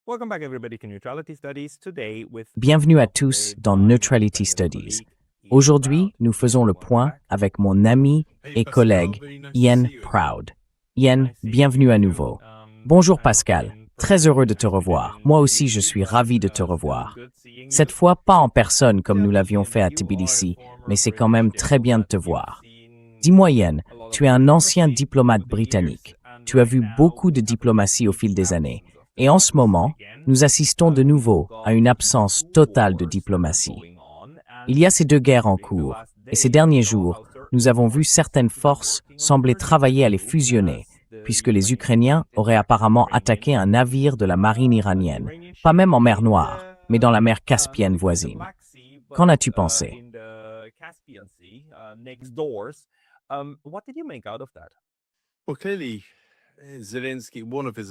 Welcome back everybody to Neutrality Studies today with Bienvenue à tous dans Neutrality Studies. Aujourd'hui, nous faisons le point avec mon ami et collègue Ian Proud. Ian, bienvenue à nouveau. Bonjour Pascal, très heureux de te revoir. Moi aussi, je suis ravi de te revoir. Cette fois, pas en personne comme nous l'avions fait à Tbilissi, mais c'est quand même très bien de te voir. Dis-moi Ian, tu es un ancien diplomate britannique. Tu as vu beaucoup de diplomatie au fil des années. Et en ce moment, nous assistons de nouveau à une absence totale de diplomatie. Il y a ces deux guerres en cours, et ces derniers jours, nous avons vu certaines forces sembler travailler à les fusionner, puisque les Ukrainiens auraient apparemment attaqué un navire de la marine iranienne, pas même en mer Noire, mais dans la mer Caspienne voisine. Qu'en as-tu pensé?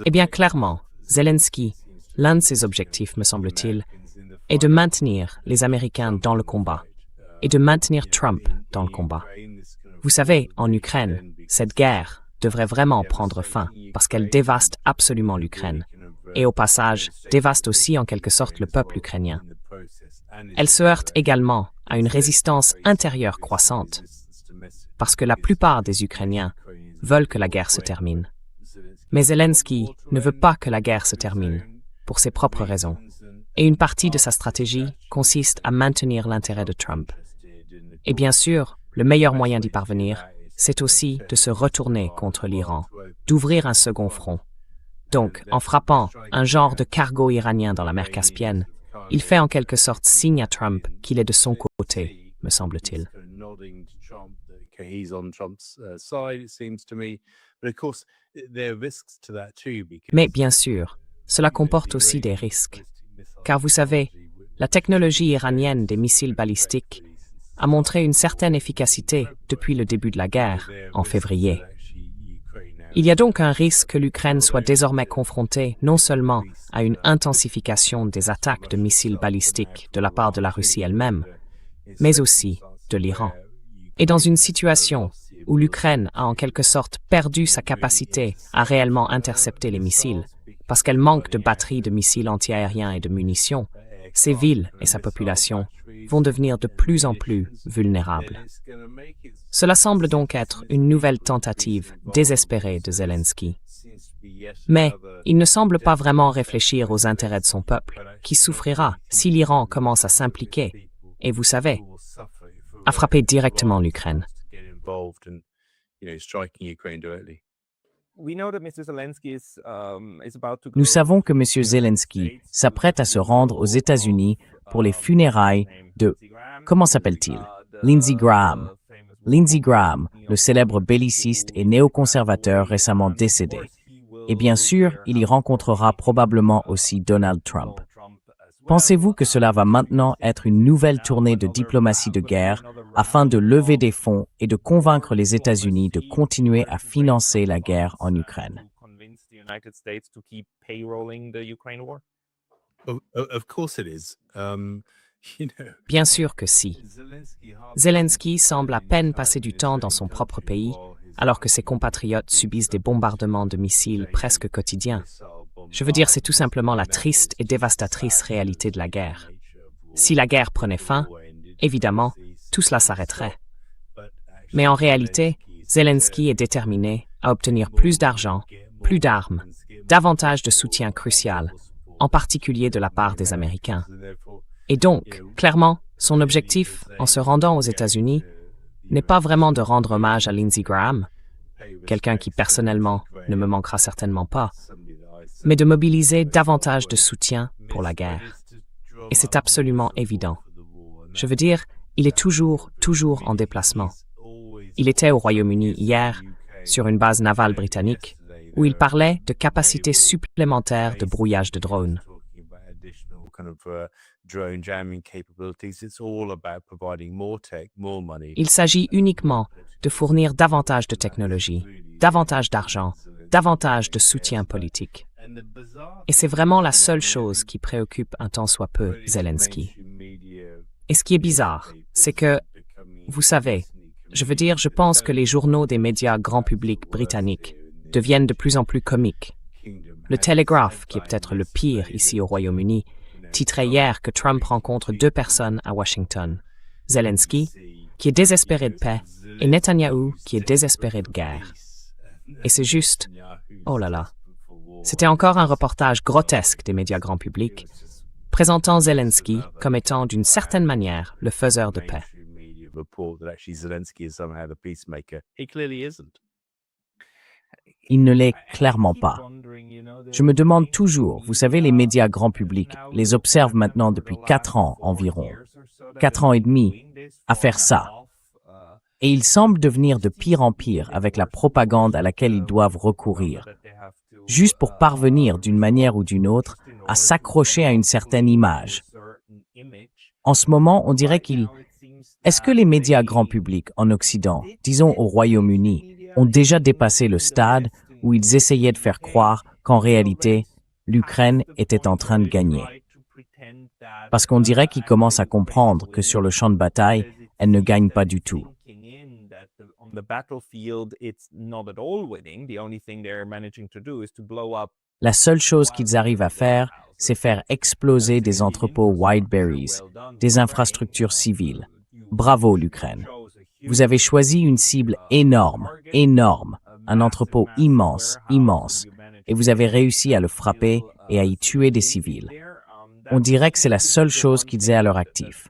Eh bien, clairement, Zelensky, l'un de ses objectifs, me semble-t-il, est de maintenir les Américains dans le combat et de maintenir Trump dans le combat. Vous savez, en Ukraine, cette guerre devrait vraiment prendre fin parce qu'elle dévaste absolument l'Ukraine et au passage dévaste aussi en quelque sorte le peuple ukrainien. Elle se heurte également à une résistance intérieure croissante parce que la plupart des Ukrainiens veulent que la guerre se termine. Mais Zelensky ne veut pas que la guerre se termine, pour ses propres raisons. Et une partie de sa stratégie consiste à maintenir l'intérêt de Trump. Et bien sûr, le meilleur moyen d'y parvenir, c'est aussi de se retourner contre l'Iran, d'ouvrir un second front. Donc, en frappant un genre de cargo iranien dans la mer Caspienne, il fait en quelque sorte signe à Trump qu'il est de son côté, me semble-t-il. Mais bien sûr, cela comporte aussi des risques. Car vous savez, la technologie iranienne des missiles balistiques a montré une certaine efficacité depuis le début de la guerre, en février. Il y a donc un risque que l'Ukraine soit désormais confrontée non seulement à une intensification des attaques de missiles balistiques de la part de la Russie elle-même, mais aussi de l'Iran. Et dans une situation où l'Ukraine a en quelque sorte perdu sa capacité à réellement intercepter les missiles, parce qu'elle manque de batteries de missiles antiaériens et de munitions, ses villes et sa population vont devenir de plus en plus vulnérables. Cela semble donc être une nouvelle tentative désespérée de Zelensky. Mais il ne semble pas vraiment réfléchir aux intérêts de son peuple, qui souffrira si l'Iran commence à s'impliquer, et vous savez, à frapper directement l'Ukraine. Nous savons que M. Zelensky s'apprête à se rendre aux États-Unis pour les funérailles de, comment s'appelle-t-il? Lindsey Graham. Lindsey Graham, le célèbre belliciste et néoconservateur récemment décédé. Et bien sûr, il y rencontrera probablement aussi Donald Trump. Pensez-vous que cela va maintenant être une nouvelle tournée de diplomatie de guerre afin de lever des fonds et de convaincre les États-Unis de continuer à financer la guerre en Ukraine? Bien sûr que si. Zelensky semble à peine passer du temps dans son propre pays, alors que ses compatriotes subissent des bombardements de missiles presque quotidiens. Je veux dire, c'est tout simplement la triste et dévastatrice réalité de la guerre. Si la guerre prenait fin, évidemment, tout cela s'arrêterait. Mais en réalité, Zelensky est déterminé à obtenir plus d'argent, plus d'armes, davantage de soutien crucial, en particulier de la part des Américains. Et donc, clairement, son objectif, en se rendant aux États-Unis, n'est pas vraiment de rendre hommage à Lindsey Graham, quelqu'un qui personnellement ne me manquera certainement pas, mais de mobiliser davantage de soutien pour la guerre. Et c'est absolument évident. Je veux dire, il est toujours en déplacement. Il était au Royaume-Uni hier, sur une base navale britannique, où il parlait de capacités supplémentaires de brouillage de drones. Il s'agit uniquement de fournir davantage de technologie, davantage d'argent, davantage de soutien politique. Et c'est vraiment la seule chose qui préoccupe un tant soit peu Zelensky. Et ce qui est bizarre, c'est que, vous savez, je pense que les journaux des médias grand public britanniques deviennent de plus en plus comiques. Le Telegraph, qui est peut-être le pire ici au Royaume-Uni, titrait hier que Trump rencontre deux personnes à Washington. Zelensky, qui est désespéré de paix, et Netanyahou, qui est désespéré de guerre. Et c'est juste, oh là là. C'était encore un reportage grotesque des médias grand public, présentant Zelensky comme étant d'une certaine manière le faiseur de paix. Il ne l'est clairement pas. Je me demande toujours, vous savez, les médias grand public les observent maintenant depuis 4 ans environ, 4 ans et demi, à faire ça. Et ils semblent devenir de pire en pire avec la propagande à laquelle ils doivent recourir, juste pour parvenir d'une manière ou d'une autre à s'accrocher à une certaine image. En ce moment, on dirait qu'ils... Est-ce que les médias grand public en Occident, disons au Royaume-Uni, ont déjà dépassé le stade où ils essayaient de faire croire qu'en réalité, l'Ukraine était en train de gagner? Parce qu'on dirait qu'ils commencent à comprendre que sur le champ de bataille, elle ne gagne pas du tout. La seule chose qu'ils arrivent à faire, c'est faire exploser des entrepôts Wildberries, des infrastructures civiles. Bravo l'Ukraine. Vous avez choisi une cible énorme, un entrepôt immense, et vous avez réussi à le frapper et à y tuer des civils. On dirait que c'est la seule chose qu'ils aient à leur actif.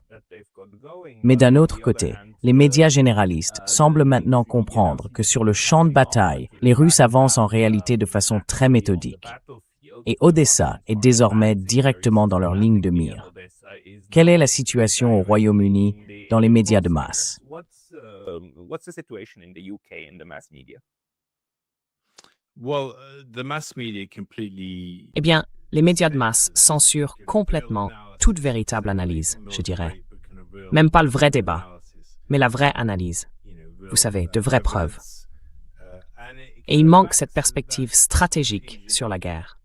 Mais d'un autre côté, les médias généralistes semblent maintenant comprendre que sur le champ de bataille, les Russes avancent en réalité de façon très méthodique. Et Odessa est désormais directement dans leur ligne de mire. Quelle est la situation au Royaume-Uni dans les médias de masse? Eh bien, les médias de masse censurent complètement toute véritable analyse, je dirais. Même pas le vrai débat, mais la vraie analyse. Vous savez, de vraies preuves. Et il manque cette perspective stratégique sur la guerre.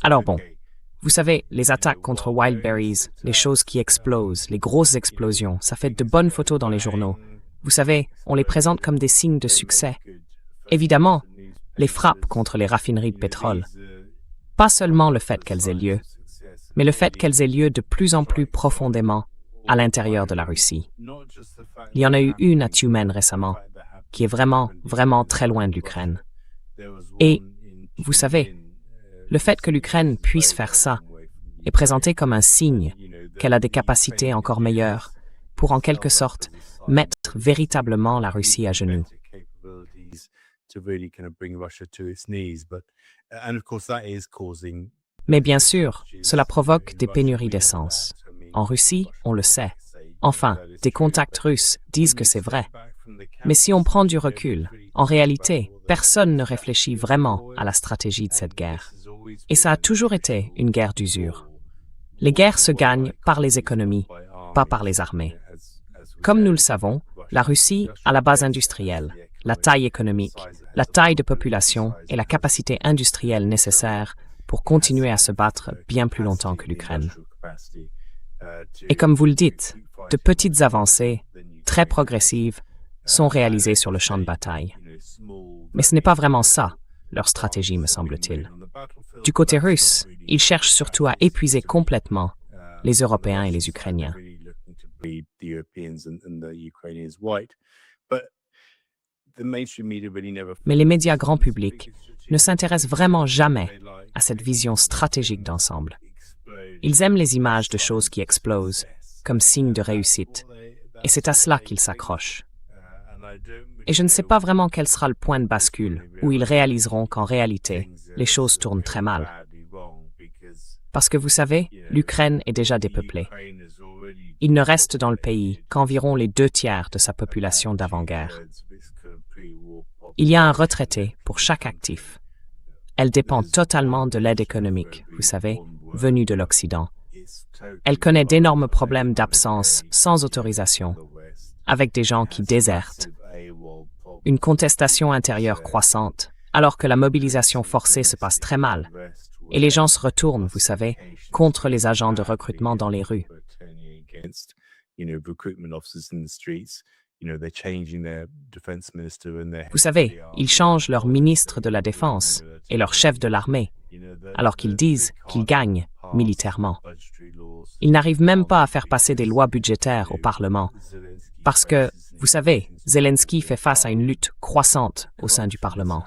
Alors bon, vous savez, les attaques contre Wildberries, les choses qui explosent, les grosses explosions, ça fait de bonnes photos dans les journaux. Vous savez, on les présente comme des signes de succès. Évidemment, les frappes contre les raffineries de pétrole. Pas seulement le fait qu'elles aient lieu, mais le fait qu'elles aient lieu de plus en plus profondément à l'intérieur de la Russie. Il y en a eu une à Tyumen récemment, qui est vraiment, vraiment très loin de l'Ukraine. Et, vous savez, le fait que l'Ukraine puisse faire ça est présenté comme un signe qu'elle a des capacités encore meilleures pour, en quelque sorte, mettre véritablement la Russie à genoux. Mais bien sûr, cela provoque des pénuries d'essence. En Russie, on le sait. Enfin, des contacts russes disent que c'est vrai. Mais si on prend du recul, en réalité, personne ne réfléchit vraiment à la stratégie de cette guerre. Et ça a toujours été une guerre d'usure. Les guerres se gagnent par les économies, pas par les armées. Comme nous le savons, la Russie a la base industrielle, la taille économique, la taille de population et la capacité industrielle nécessaire pour continuer à se battre bien plus longtemps que l'Ukraine. Et comme vous le dites, de petites avancées, très progressives, sont réalisées sur le champ de bataille. Mais ce n'est pas vraiment ça, leur stratégie, me semble-t-il. Du côté russe, ils cherchent surtout à épuiser complètement les Européens et les Ukrainiens. Mais les médias grand public ne s'intéressent vraiment jamais à cette vision stratégique d'ensemble. Ils aiment les images de choses qui explosent, comme signe de réussite, et c'est à cela qu'ils s'accrochent. Et je ne sais pas vraiment quel sera le point de bascule où ils réaliseront qu'en réalité, les choses tournent très mal. Parce que vous savez, l'Ukraine est déjà dépeuplée. Il ne reste dans le pays qu'environ les 2/3 de sa population d'avant-guerre. Il y a un retraité pour chaque actif. Elle dépend totalement de l'aide économique, vous savez, venue de l'Occident. Elle connaît d'énormes problèmes d'absence sans autorisation, avec des gens qui désertent. Une contestation intérieure croissante, alors que la mobilisation forcée se passe très mal. Et les gens se retournent, vous savez, contre les agents de recrutement dans les rues. Vous savez, ils changent leur ministre de la Défense et leur chef de l'armée, alors qu'ils disent qu'ils gagnent militairement. Ils n'arrivent même pas à faire passer des lois budgétaires au Parlement, parce que, vous savez, Zelensky fait face à une lutte croissante au sein du Parlement.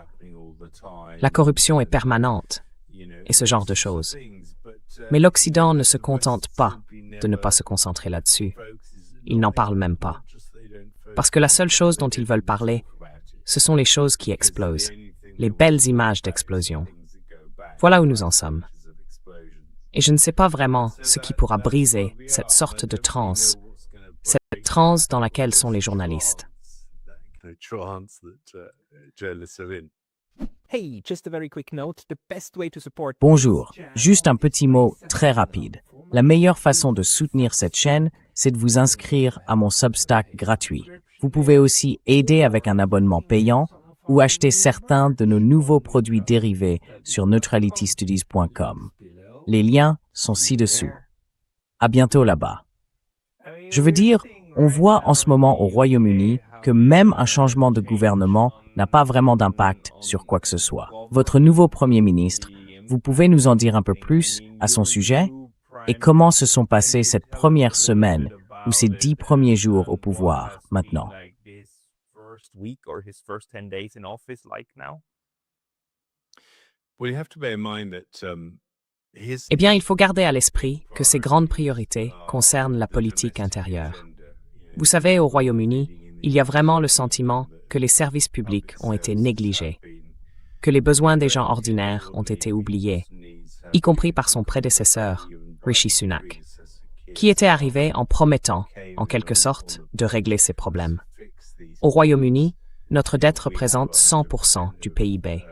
La corruption est permanente, et ce genre de choses. Mais l'Occident ne se contente pas de ne pas se concentrer là-dessus. Ils n'en parlent même pas. Parce que la seule chose dont ils veulent parler, ce sont les choses qui explosent, les belles images d'explosion. Voilà où nous en sommes. Et je ne sais pas vraiment ce qui pourra briser cette sorte de transe, cette transe dans laquelle sont les journalistes. Hey, just a very quick note. The best way to support Bonjour, juste un petit mot très rapide. La meilleure façon de soutenir cette chaîne, c'est de vous inscrire à mon Substack gratuit. Vous pouvez aussi aider avec un abonnement payant ou acheter certains de nos nouveaux produits dérivés sur neutralitystudies.com. Les liens sont ci-dessous. À bientôt là-bas. Je veux dire, on voit en ce moment au Royaume-Uni que même un changement de gouvernement n'a pas vraiment d'impact sur quoi que ce soit. Votre nouveau Premier ministre, vous pouvez nous en dire un peu plus à son sujet? Et comment se sont passées cette première semaine ou ces 10 premiers jours au pouvoir maintenant? Eh bien, il faut garder à l'esprit que ces grandes priorités concernent la politique intérieure. Vous savez, au Royaume-Uni, il y a vraiment le sentiment que les services publics ont été négligés, que les besoins des gens ordinaires ont été oubliés, y compris par son prédécesseur, Rishi Sunak, qui était arrivé en promettant, en quelque sorte, de régler ces problèmes. Au Royaume-Uni, notre dette représente 100% du PIB.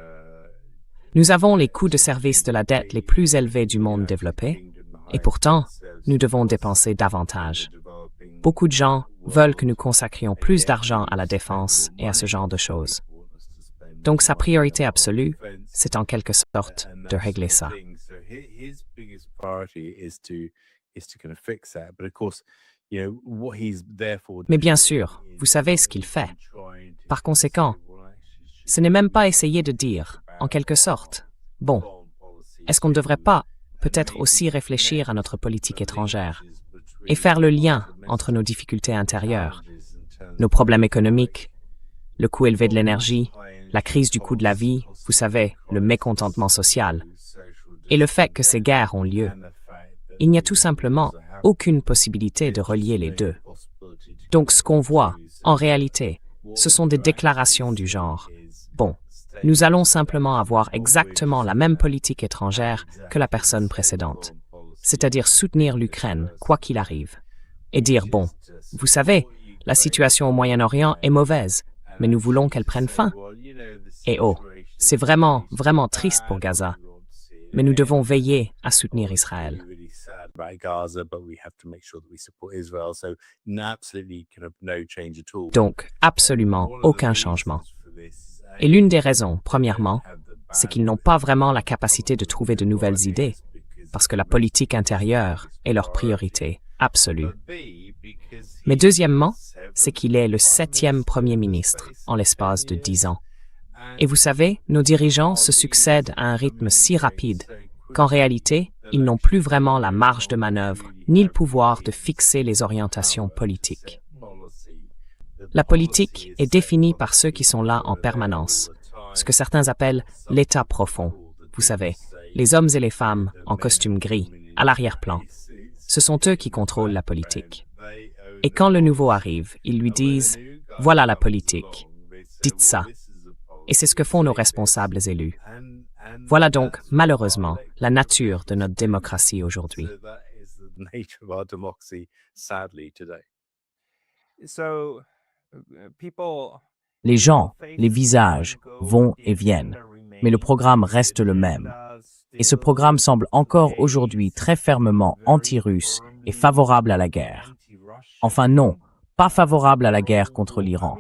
Nous avons les coûts de service de la dette les plus élevés du monde développé, et pourtant, nous devons dépenser davantage. Beaucoup de gens veulent que nous consacrions plus d'argent à la défense et à ce genre de choses. Donc sa priorité absolue, c'est en quelque sorte de régler ça. Mais bien sûr, vous savez ce qu'il fait. Par conséquent, ce n'est même pas essayer de dire, en quelque sorte, bon, est-ce qu'on ne devrait pas peut-être aussi réfléchir à notre politique étrangère et faire le lien entre nos difficultés intérieures, nos problèmes économiques, le coût élevé de l'énergie, la crise du coût de la vie, vous savez, le mécontentement social, et le fait que ces guerres ont lieu. Il n'y a tout simplement aucune possibilité de relier les deux. Donc ce qu'on voit, en réalité, ce sont des déclarations du genre « Bon, nous allons simplement avoir exactement la même politique étrangère que la personne précédente, c'est-à-dire soutenir l'Ukraine, quoi qu'il arrive, et dire « Bon, vous savez, la situation au Moyen-Orient est mauvaise, mais nous voulons qu'elle prenne fin. Et oh, c'est vraiment, vraiment triste pour Gaza, mais nous devons veiller à soutenir Israël. » Donc, absolument aucun changement. Et l'une des raisons, premièrement, c'est qu'ils n'ont pas vraiment la capacité de trouver de nouvelles idées, parce que la politique intérieure est leur priorité absolue. Mais deuxièmement, c'est qu'il est le 7e Premier ministre en l'espace de 10 ans. Et vous savez, nos dirigeants se succèdent à un rythme si rapide qu'en réalité, ils n'ont plus vraiment la marge de manœuvre ni le pouvoir de fixer les orientations politiques. La politique est définie par ceux qui sont là en permanence, ce que certains appellent l'état profond. Vous savez, les hommes et les femmes en costume gris, à l'arrière-plan. Ce sont eux qui contrôlent la politique. Et quand le nouveau arrive, ils lui disent « Voilà la politique, dites ça ». Et c'est ce que font nos responsables élus. Voilà donc, malheureusement, la nature de notre démocratie aujourd'hui. Les gens, les visages, vont et viennent, mais le programme reste le même. Et ce programme semble encore aujourd'hui très fermement anti-russe et favorable à la guerre. Enfin non, pas favorable à la guerre contre l'Iran.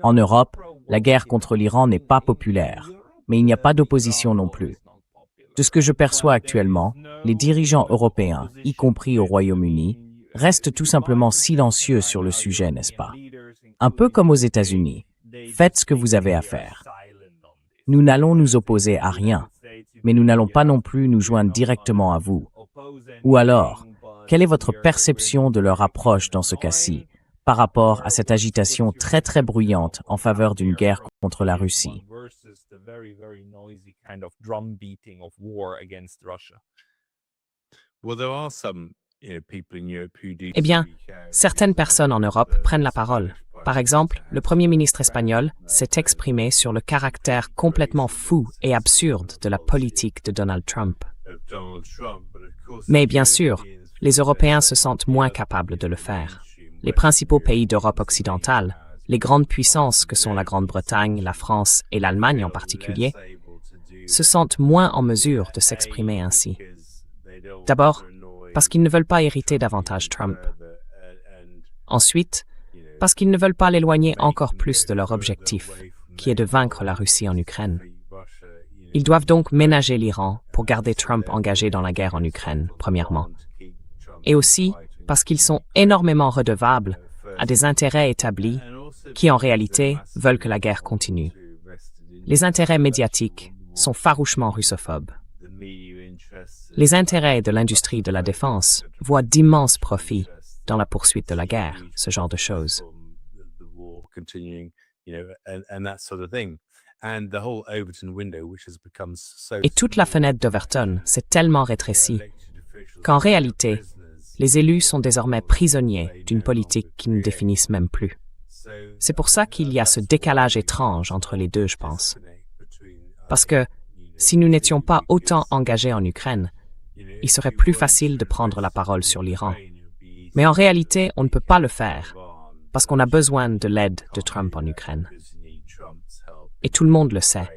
En Europe, la guerre contre l'Iran n'est pas populaire, mais il n'y a pas d'opposition non plus. De ce que je perçois actuellement, les dirigeants européens, y compris au Royaume-Uni, restent tout simplement silencieux sur le sujet, n'est-ce pas? Un peu comme aux États-Unis. Faites ce que vous avez à faire. Nous n'allons nous opposer à rien, mais nous n'allons pas non plus nous joindre directement à vous. Ou alors, quelle est votre perception de leur approche dans ce cas-ci, par rapport à cette agitation très très bruyante en faveur d'une guerre contre la Russie? Eh bien, certaines personnes en Europe prennent la parole. Par exemple, le Premier ministre espagnol s'est exprimé sur le caractère complètement fou et absurde de la politique de Donald Trump. Mais bien sûr, les Européens se sentent moins capables de le faire. Les principaux pays d'Europe occidentale, les grandes puissances que sont la Grande-Bretagne, la France et l'Allemagne en particulier, se sentent moins en mesure de s'exprimer ainsi. D'abord, parce qu'ils ne veulent pas hériter davantage Trump. Ensuite, parce qu'ils ne veulent pas l'éloigner encore plus de leur objectif, qui est de vaincre la Russie en Ukraine. Ils doivent donc ménager l'Iran pour garder Trump engagé dans la guerre en Ukraine, premièrement. Et aussi parce qu'ils sont énormément redevables à des intérêts établis qui, en réalité, veulent que la guerre continue. Les intérêts médiatiques sont farouchement russophobes. Les intérêts de l'industrie de la défense voient d'immenses profits dans la poursuite de la guerre, ce genre de choses. Et toute la fenêtre d'Overton s'est tellement rétrécie qu'en réalité, les élus sont désormais prisonniers d'une politique qu'ils ne définissent même plus. C'est pour ça qu'il y a ce décalage étrange entre les deux, je pense. Parce que si nous n'étions pas autant engagés en Ukraine, il serait plus facile de prendre la parole sur l'Iran. Mais en réalité, on ne peut pas le faire, parce qu'on a besoin de l'aide de Trump en Ukraine. Et tout le monde le sait.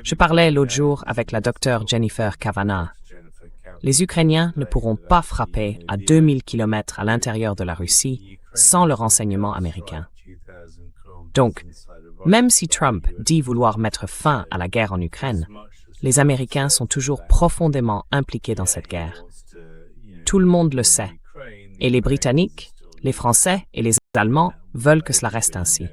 Je parlais l'autre jour avec la docteure Jennifer Kavanagh. Les Ukrainiens ne pourront pas frapper à 2000 km à l'intérieur de la Russie sans le renseignement américain. Donc, même si Trump dit vouloir mettre fin à la guerre en Ukraine, les Américains sont toujours profondément impliqués dans cette guerre. Tout le monde le sait. Et les Britanniques, les Français et les Allemands veulent que cela reste ainsi.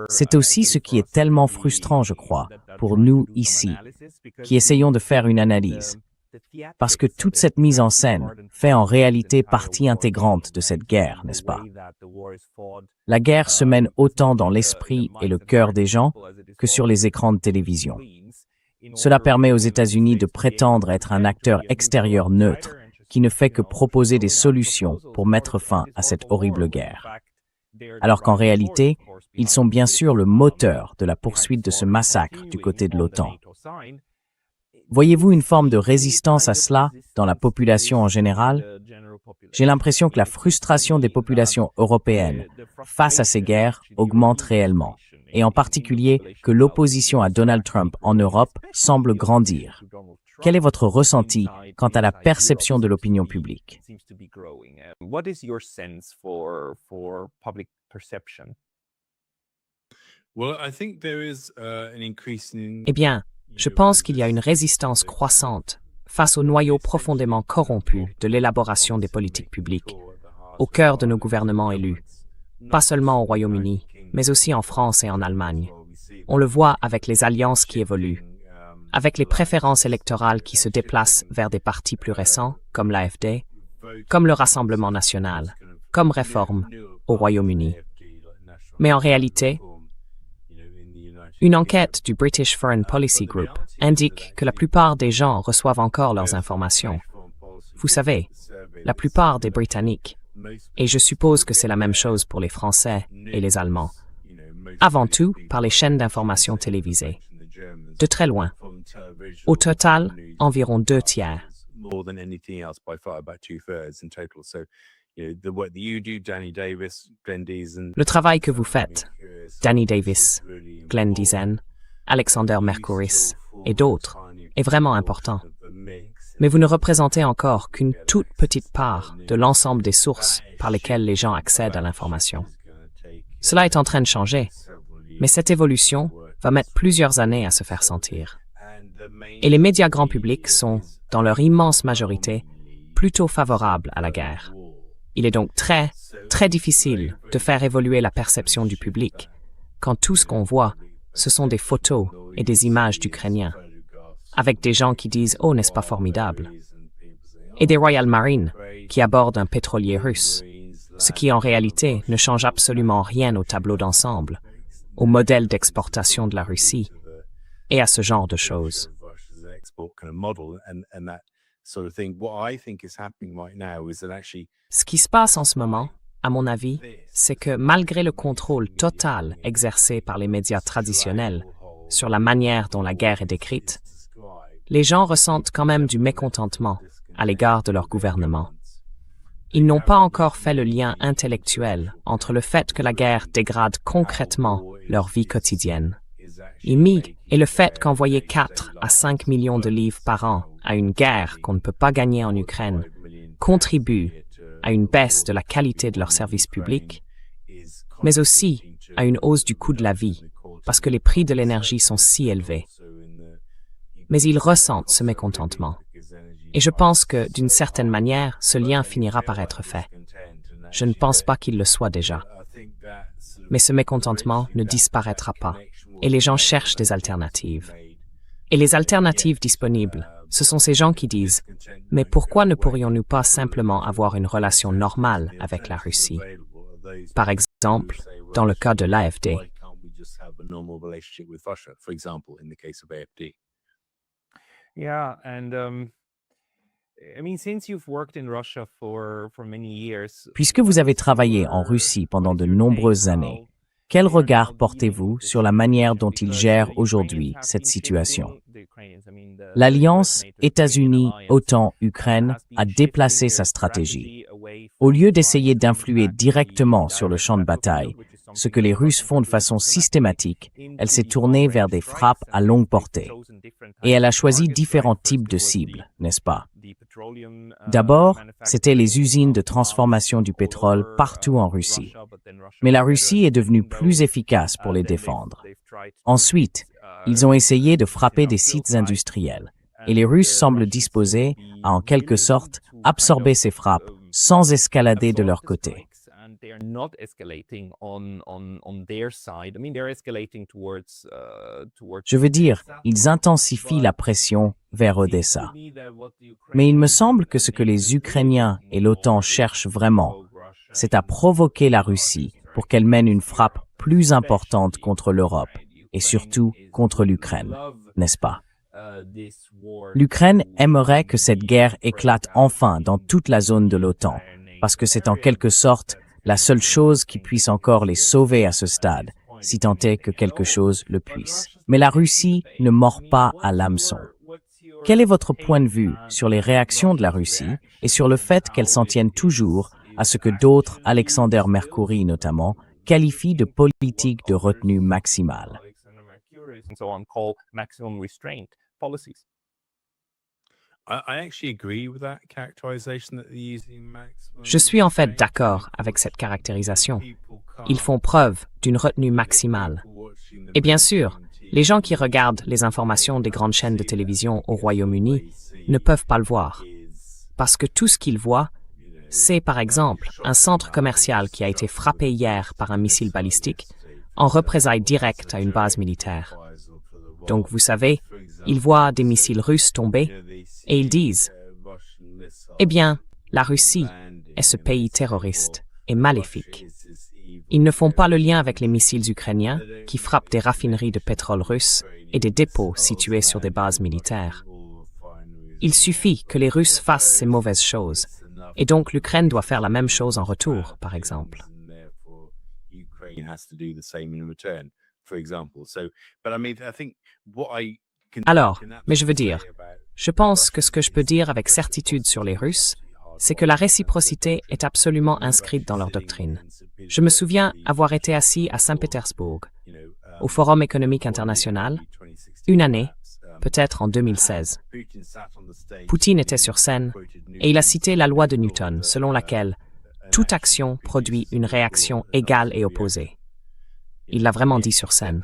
C'est aussi ce qui est tellement frustrant, je crois, pour nous ici, qui essayons de faire une analyse. Parce que toute cette mise en scène fait en réalité partie intégrante de cette guerre, n'est-ce pas? La guerre se mène autant dans l'esprit et le cœur des gens que sur les écrans de télévision. Cela permet aux États-Unis de prétendre être un acteur extérieur neutre qui ne fait que proposer des solutions pour mettre fin à cette horrible guerre. Alors qu'en réalité, ils sont bien sûr le moteur de la poursuite de ce massacre du côté de l'OTAN. Voyez-vous une forme de résistance à cela dans la population en général? J'ai l'impression que la frustration des populations européennes face à ces guerres augmente réellement, et en particulier que l'opposition à Donald Trump en Europe semble grandir. Quel est votre ressenti quant à la perception de l'opinion publique? Eh bien, je pense qu'il y a une résistance croissante face au noyau profondément corrompu de l'élaboration des politiques publiques, au cœur de nos gouvernements élus, pas seulement au Royaume-Uni, mais aussi en France et en Allemagne. On le voit avec les alliances qui évoluent, avec les préférences électorales qui se déplacent vers des partis plus récents, comme l'AfD, comme le Rassemblement national, comme Réforme au Royaume-Uni. Mais en réalité, une enquête du British Foreign Policy Group indique que la plupart des gens reçoivent encore leurs informations. Vous savez, la plupart des Britanniques, et je suppose que c'est la même chose pour les Français et les Allemands, avant tout par les chaînes d'information télévisées. De très loin. Au total, environ 2/3. Le travail que vous faites, Danny Davis, Glenn Diesen, Alexander Mercouris et d'autres, est vraiment important. Mais vous ne représentez encore qu'une toute petite part de l'ensemble des sources par lesquelles les gens accèdent à l'information. Cela est en train de changer, mais cette évolution va mettre plusieurs années à se faire sentir. Et les médias grand public sont, dans leur immense majorité, plutôt favorables à la guerre. Il est donc très, très difficile de faire évoluer la perception du public quand tout ce qu'on voit, ce sont des photos et des images d'Ukrainiens, avec des gens qui disent « Oh, n'est-ce pas formidable ?» et des Royal Marines qui abordent un pétrolier russe, ce qui en réalité ne change absolument rien au tableau d'ensemble, au modèle d'exportation de la Russie et à ce genre de choses. Ce qui se passe en ce moment, à mon avis, c'est que malgré le contrôle total exercé par les médias traditionnels sur la manière dont la guerre est décrite, les gens ressentent quand même du mécontentement à l'égard de leur gouvernement. Ils n'ont pas encore fait le lien intellectuel entre le fait que la guerre dégrade concrètement leur vie quotidienne et le fait qu'envoyer 4 à 5 millions de livres par an à une guerre qu'on ne peut pas gagner en Ukraine contribue à une baisse de la qualité de leurs services publics, mais aussi à une hausse du coût de la vie, parce que les prix de l'énergie sont si élevés. Mais ils ressentent ce mécontentement. Et je pense que, d'une certaine manière, ce lien finira par être fait. Je ne pense pas qu'il le soit déjà. Mais ce mécontentement ne disparaîtra pas, et les gens cherchent des alternatives. Et les alternatives disponibles, ce sont ces gens qui disent « Mais pourquoi ne pourrions-nous pas simplement avoir une relation normale avec la Russie ?» Par exemple, dans le cas de l'AfD. Yeah, and I mean, since you've worked in Russia for many years, Puisque vous avez travaillé en Russie pendant de nombreuses années, quel regard portez-vous sur la manière dont ils gèrent aujourd'hui cette situation? L'alliance États-Unis-OTAN-Ukraine a déplacé sa stratégie. Au lieu d'essayer d'influer directement sur le champ de bataille, ce que les Russes font de façon systématique, elle s'est tournée vers des frappes à longue portée. Et elle a choisi différents types de cibles, n'est-ce pas? D'abord, c'était les usines de transformation du pétrole partout en Russie. Mais la Russie est devenue plus efficace pour les défendre. Ensuite, ils ont essayé de frapper des sites industriels. Et les Russes semblent disposés à, en quelque sorte, absorber ces frappes sans escalader de leur côté. Je veux dire, ils intensifient la pression vers Odessa. Mais il me semble que ce que les Ukrainiens et l'OTAN cherchent vraiment, c'est à provoquer la Russie pour qu'elle mène une frappe plus importante contre l'Europe et surtout contre l'Ukraine, n'est-ce pas? L'Ukraine aimerait que cette guerre éclate enfin dans toute la zone de l'OTAN, parce que c'est en quelque sorte la seule chose qui puisse encore les sauver à ce stade, si tant est que quelque chose le puisse. Mais la Russie ne mord pas à l'hameçon. Quel est votre point de vue sur les réactions de la Russie et sur le fait qu'elle s'en tienne toujours à ce que d'autres, Alexander Mercoury notamment, qualifient de politique de retenue maximale? Je suis en fait d'accord avec cette caractérisation. Ils font preuve d'une retenue maximale. Et bien sûr, les gens qui regardent les informations des grandes chaînes de télévision au Royaume-Uni ne peuvent pas le voir. Parce que tout ce qu'ils voient, c'est par exemple un centre commercial qui a été frappé hier par un missile balistique en représailles directes à une base militaire. Donc vous savez, ils voient des missiles russes tomber et ils disent « Eh bien, la Russie est ce pays terroriste et maléfique. » Ils ne font pas le lien avec les missiles ukrainiens qui frappent des raffineries de pétrole russes et des dépôts situés sur des bases militaires. Il suffit que les Russes fassent ces mauvaises choses, et donc l'Ukraine doit faire la même chose en retour, par exemple. Alors, mais je veux dire, je pense que ce que je peux dire avec certitude sur les Russes, c'est que la réciprocité est absolument inscrite dans leur doctrine. Je me souviens avoir été assis à Saint-Pétersbourg, au Forum économique international, une année, peut-être en 2016. Poutine était sur scène et il a cité la loi de Newton, selon laquelle toute action produit une réaction égale et opposée. Il l'a vraiment dit sur scène.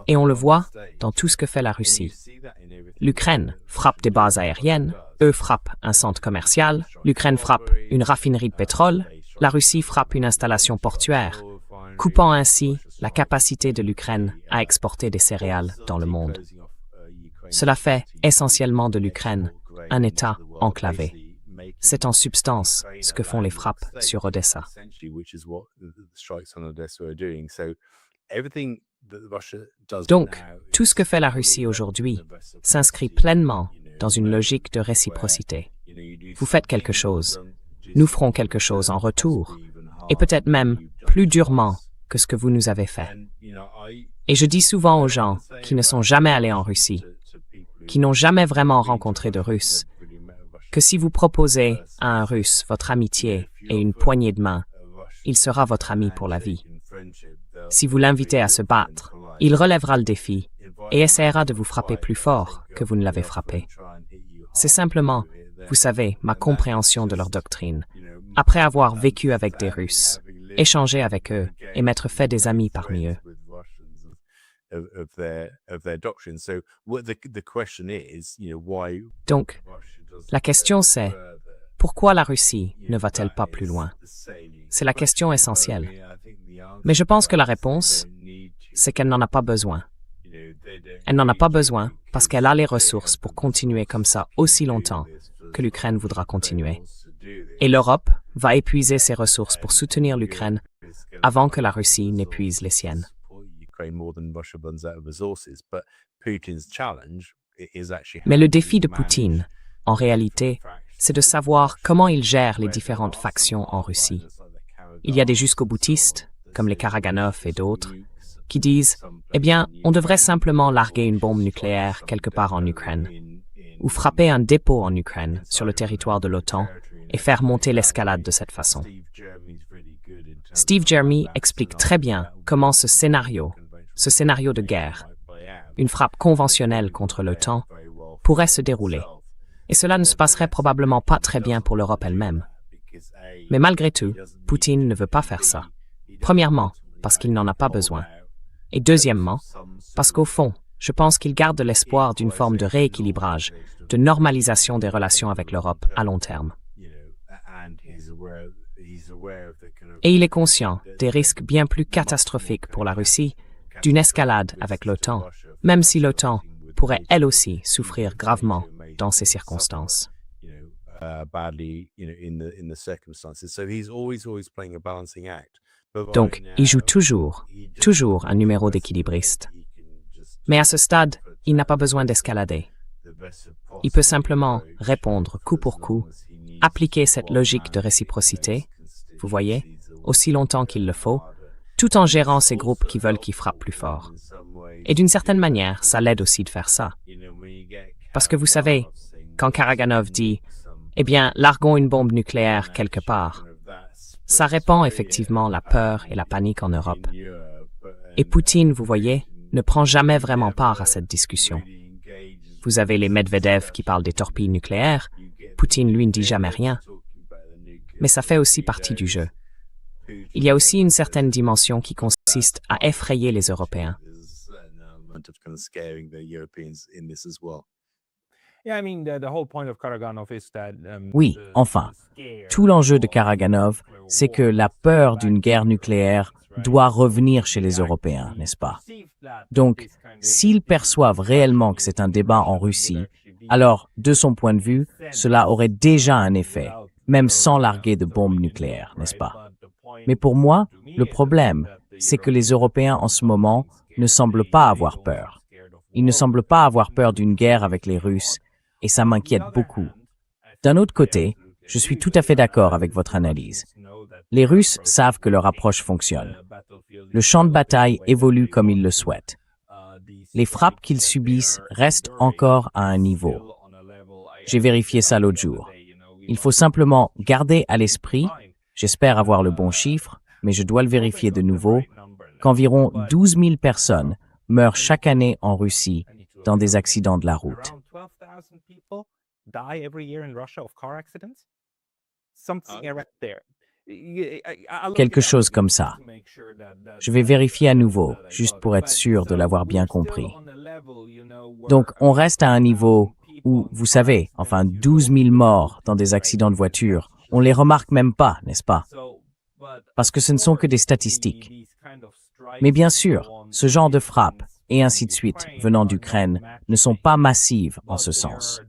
Et on le voit dans tout ce que fait la Russie. L'Ukraine frappe des bases aériennes, eux frappent un centre commercial, l'Ukraine frappe une raffinerie de pétrole, la Russie frappe une installation portuaire, coupant ainsi la capacité de l'Ukraine à exporter des céréales dans le monde. Cela fait essentiellement de l'Ukraine un État enclavé. C'est en substance ce que font les frappes sur Odessa. Donc, tout ce que fait la Russie aujourd'hui s'inscrit pleinement dans une logique de réciprocité. Vous faites quelque chose, nous ferons quelque chose en retour, et peut-être même plus durement que ce que vous nous avez fait. Et je dis souvent aux gens qui ne sont jamais allés en Russie, qui n'ont jamais vraiment rencontré de Russes, que si vous proposez à un Russe votre amitié et une poignée de main, il sera votre ami pour la vie. Si vous l'invitez à se battre, il relèvera le défi et essaiera de vous frapper plus fort que vous ne l'avez frappé. C'est simplement, vous savez, ma compréhension de leur doctrine. Après avoir vécu avec des Russes, échangé avec eux et m'être fait des amis parmi eux. Donc, la question c'est, pourquoi la Russie ne va-t-elle pas plus loin? C'est la question essentielle. Mais je pense que la réponse, c'est qu'elle n'en a pas besoin. Elle n'en a pas besoin parce qu'elle a les ressources pour continuer comme ça aussi longtemps que l'Ukraine voudra continuer. Et l'Europe va épuiser ses ressources pour soutenir l'Ukraine avant que la Russie n'épuise les siennes. Mais le défi de Poutine, en réalité, c'est de savoir comment il gère les différentes factions en Russie. Il y a des jusqu'au-boutistes, comme les Karaganov et d'autres, qui disent « Eh bien, on devrait simplement larguer une bombe nucléaire quelque part en Ukraine, ou frapper un dépôt en Ukraine sur le territoire de l'OTAN et faire monter l'escalade de cette façon. » Steve Jeremy explique très bien comment ce scénario de guerre, une frappe conventionnelle contre l'OTAN, pourrait se dérouler. Et cela ne se passerait probablement pas très bien pour l'Europe elle-même. Mais malgré tout, Poutine ne veut pas faire ça. Premièrement, parce qu'il n'en a pas besoin. Et deuxièmement, parce qu'au fond, je pense qu'il garde l'espoir d'une forme de rééquilibrage, de normalisation des relations avec l'Europe à long terme. Et il est conscient des risques bien plus catastrophiques pour la Russie d'une escalade avec l'OTAN, même si l'OTAN pourrait elle aussi souffrir gravement dans ces circonstances. Donc, il joue toujours un numéro d'équilibriste. Mais à ce stade, il n'a pas besoin d'escalader. Il peut simplement répondre coup pour coup, appliquer cette logique de réciprocité, vous voyez, aussi longtemps qu'il le faut, tout en gérant ces groupes qui veulent qu'il frappe plus fort. Et d'une certaine manière, ça l'aide aussi de faire ça. Parce que vous savez, quand Karaganov dit « Eh bien, larguons une bombe nucléaire quelque part », ça répand effectivement la peur et la panique en Europe. Et Poutine, vous voyez, ne prend jamais vraiment part à cette discussion. Vous avez les Medvedev qui parlent des torpilles nucléaires, Poutine, lui, ne dit jamais rien. Mais ça fait aussi partie du jeu. Il y a aussi une certaine dimension qui consiste à effrayer les Européens. Oui, enfin, tout l'enjeu de Karaganov, c'est que la peur d'une guerre nucléaire doit revenir chez les Européens, n'est-ce pas? Donc, s'ils perçoivent réellement que c'est un débat en Russie, alors, de son point de vue, cela aurait déjà un effet, même sans larguer de bombes nucléaires, n'est-ce pas? Mais pour moi, le problème, c'est que les Européens en ce moment ne semblent pas avoir peur. Ils ne semblent pas avoir peur d'une guerre avec les Russes, et ça m'inquiète beaucoup. D'un autre côté, je suis tout à fait d'accord avec votre analyse. Les Russes savent que leur approche fonctionne. Le champ de bataille évolue comme ils le souhaitent. Les frappes qu'ils subissent restent encore à un niveau. J'ai vérifié ça l'autre jour. Il faut simplement garder à l'esprit, j'espère avoir le bon chiffre, mais je dois le vérifier de nouveau, qu'environ 12 000 personnes meurent chaque année en Russie dans des accidents de la route. Quelque chose comme ça. Je vais vérifier à nouveau, juste pour être sûr de l'avoir bien compris. Donc, on reste à un niveau où, vous savez, enfin 12 000 morts dans des accidents de voiture, on les remarque même pas, n'est-ce pas? Parce que ce ne sont que des statistiques. Mais bien sûr, ce genre de frappes, et ainsi de suite, venant d'Ukraine, ne sont pas massives en ce sens.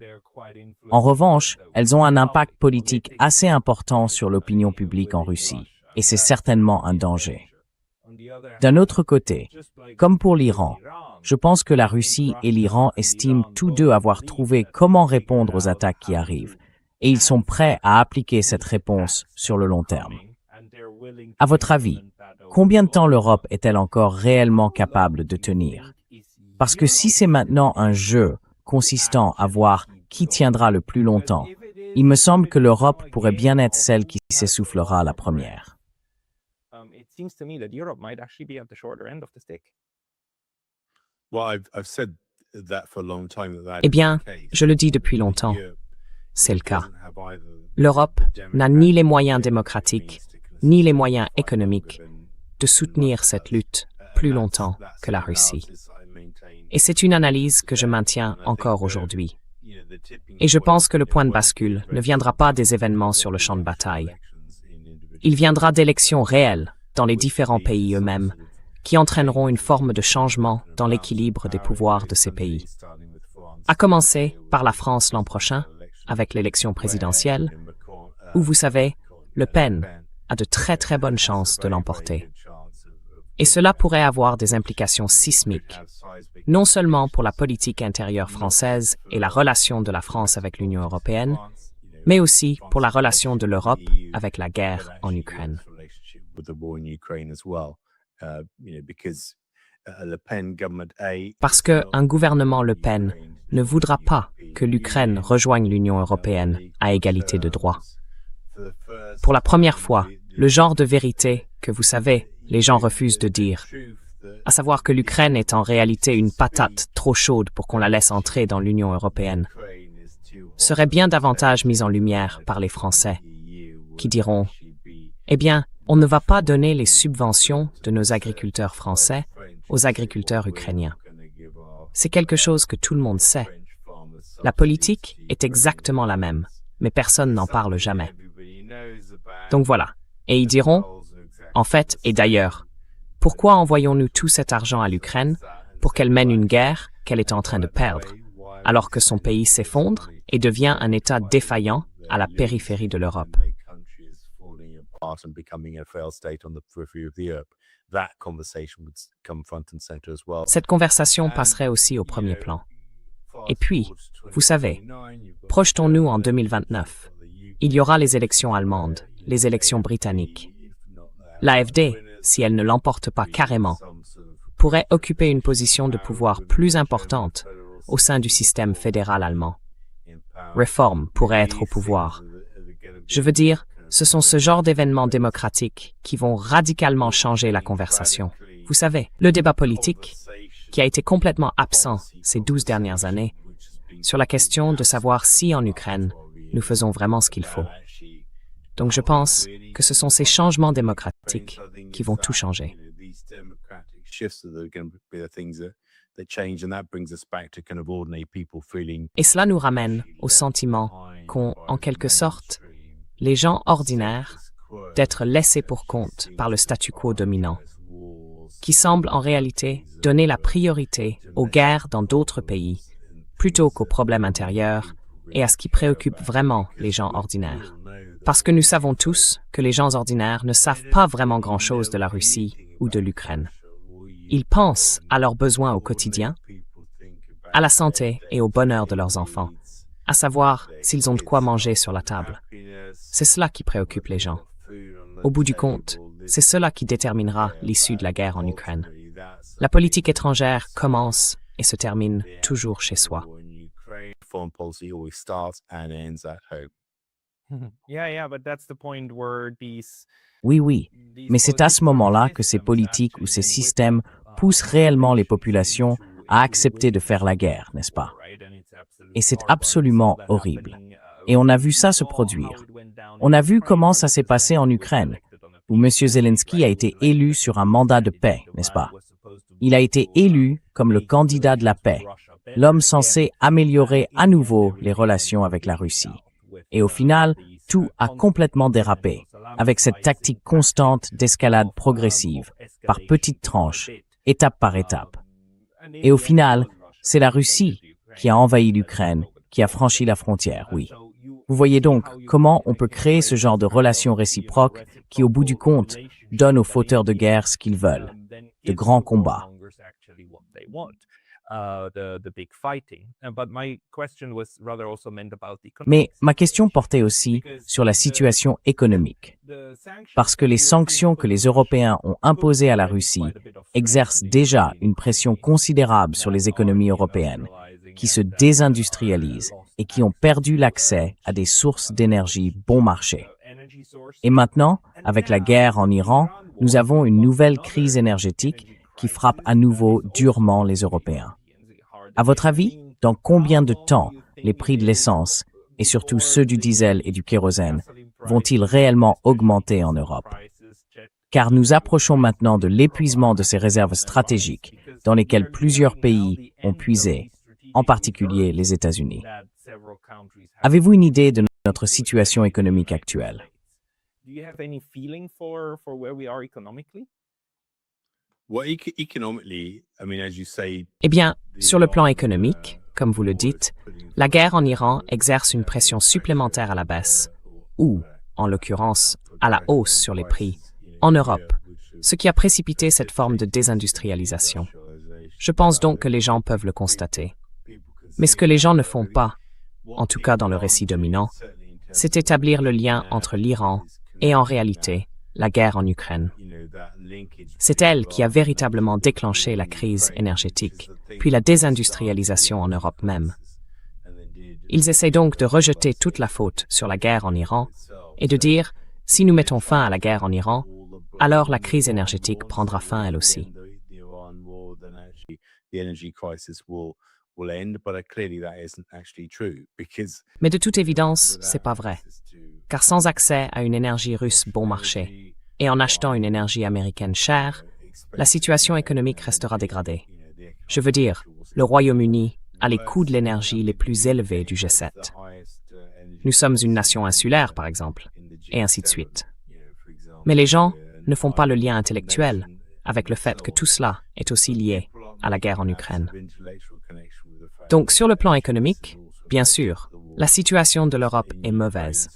En revanche, elles ont un impact politique assez important sur l'opinion publique en Russie, et c'est certainement un danger. D'un autre côté, comme pour l'Iran, je pense que la Russie et l'Iran estiment tous deux avoir trouvé comment répondre aux attaques qui arrivent, et ils sont prêts à appliquer cette réponse sur le long terme. À votre avis, combien de temps l'Europe est-elle encore réellement capable de tenir? Parce que si c'est maintenant un jeu consistant à voir qui tiendra le plus longtemps, il me semble que l'Europe pourrait bien être celle qui s'essoufflera la première. Eh bien, je le dis depuis longtemps, c'est le cas. L'Europe n'a ni les moyens démocratiques, ni les moyens économiques de soutenir cette lutte plus longtemps que la Russie. Et c'est une analyse que je maintiens encore aujourd'hui. Et je pense que le point de bascule ne viendra pas des événements sur le champ de bataille. Il viendra d'élections réelles dans les différents pays eux-mêmes, qui entraîneront une forme de changement dans l'équilibre des pouvoirs de ces pays. À commencer par la France l'an prochain, avec l'élection présidentielle, où vous savez, Le Pen a de très très bonnes chances de l'emporter. Et cela pourrait avoir des implications sismiques, non seulement pour la politique intérieure française et la relation de la France avec l'Union européenne, mais aussi pour la relation de l'Europe avec la guerre en Ukraine. Parce qu'un gouvernement Le Pen ne voudra pas que l'Ukraine rejoigne l'Union européenne à égalité de droits. Pour la première fois, le genre de vérité que vous savez, les gens refusent de dire, à savoir que l'Ukraine est en réalité une patate trop chaude pour qu'on la laisse entrer dans l'Union européenne, serait bien davantage mise en lumière par les Français, qui diront « Eh bien, on ne va pas donner les subventions de nos agriculteurs français aux agriculteurs ukrainiens. » C'est quelque chose que tout le monde sait. La politique est exactement la même, mais personne n'en parle jamais. Donc voilà. Et ils diront, en fait, et d'ailleurs, pourquoi envoyons-nous tout cet argent à l'Ukraine pour qu'elle mène une guerre qu'elle est en train de perdre, alors que son pays s'effondre et devient un État défaillant à la périphérie de l'Europe? Cette conversation passerait aussi au premier plan. Et puis, vous savez, projetons-nous en 2029. Il y aura les élections allemandes, les élections britanniques. L'AfD, si elle ne l'emporte pas carrément, pourrait occuper une position de pouvoir plus importante au sein du système fédéral allemand. Reform pourrait être au pouvoir. Je veux dire, ce sont ce genre d'événements démocratiques qui vont radicalement changer la conversation. Vous savez, le débat politique, qui a été complètement absent ces 12 dernières années, sur la question de savoir si en Ukraine, nous faisons vraiment ce qu'il faut. Donc je pense que ce sont ces changements démocratiques qui vont tout changer. Et cela nous ramène au sentiment qu'ont, en quelque sorte, les gens ordinaires d'être laissés pour compte par le statu quo dominant, qui semble en réalité donner la priorité aux guerres dans d'autres pays, plutôt qu'aux problèmes intérieurs et à ce qui préoccupe vraiment les gens ordinaires. Parce que nous savons tous que les gens ordinaires ne savent pas vraiment grand-chose de la Russie ou de l'Ukraine. Ils pensent à leurs besoins au quotidien, à la santé et au bonheur de leurs enfants, à savoir s'ils ont de quoi manger sur la table. C'est cela qui préoccupe les gens. Au bout du compte, c'est cela qui déterminera l'issue de la guerre en Ukraine. La politique étrangère commence et se termine toujours chez soi. Oui, mais c'est à ce moment-là que ces politiques ou ces systèmes poussent réellement les populations à accepter de faire la guerre, n'est-ce pas? Et c'est absolument horrible. Et on a vu ça se produire. On a vu comment ça s'est passé en Ukraine, où M. Zelensky a été élu sur un mandat de paix, n'est-ce pas? Il a été élu comme le candidat de la paix, l'homme censé améliorer à nouveau les relations avec la Russie. Et au final, tout a complètement dérapé, avec cette tactique constante d'escalade progressive, par petites tranches, étape par étape. Et au final, c'est la Russie qui a envahi l'Ukraine, qui a franchi la frontière, oui. Vous voyez donc comment on peut créer ce genre de relation réciproque qui, au bout du compte, donne aux fauteurs de guerre ce qu'ils veulent, de grands combats. Mais ma question portait aussi sur la situation économique, parce que les sanctions que les Européens ont imposées à la Russie exercent déjà une pression considérable sur les économies européennes, qui se désindustrialisent et qui ont perdu l'accès à des sources d'énergie bon marché. Et maintenant, avec la guerre en Iran, nous avons une nouvelle crise énergétique qui frappe à nouveau durement les Européens. À votre avis, dans combien de temps les prix de l'essence, et surtout ceux du diesel et du kérosène, vont-ils réellement augmenter en Europe? Car nous approchons maintenant de l'épuisement de ces réserves stratégiques dans lesquelles plusieurs pays ont puisé, en particulier les États-Unis. Avez-vous une idée de notre situation économique actuelle? Eh bien, sur le plan économique, comme vous le dites, la guerre en Iran exerce une pression supplémentaire à la baisse, ou, en l'occurrence, à la hausse sur les prix, en Europe, ce qui a précipité cette forme de désindustrialisation. Je pense donc que les gens peuvent le constater. Mais ce que les gens ne font pas, en tout cas dans le récit dominant, c'est établir le lien entre l'Iran et, en réalité, la guerre en Ukraine. C'est elle qui a véritablement déclenché la crise énergétique, puis la désindustrialisation en Europe même. Ils essaient donc de rejeter toute la faute sur la guerre en Iran et de dire, si nous mettons fin à la guerre en Iran, alors la crise énergétique prendra fin elle aussi. Mais de toute évidence, c'est pas vrai. Car sans accès à une énergie russe bon marché et en achetant une énergie américaine chère, la situation économique restera dégradée. Je veux dire, le Royaume-Uni a les coûts de l'énergie les plus élevés du G7. Nous sommes une nation insulaire, par exemple, et ainsi de suite. Mais les gens ne font pas le lien intellectuel avec le fait que tout cela est aussi lié à la guerre en Ukraine. Donc, sur le plan économique, bien sûr, la situation de l'Europe est mauvaise.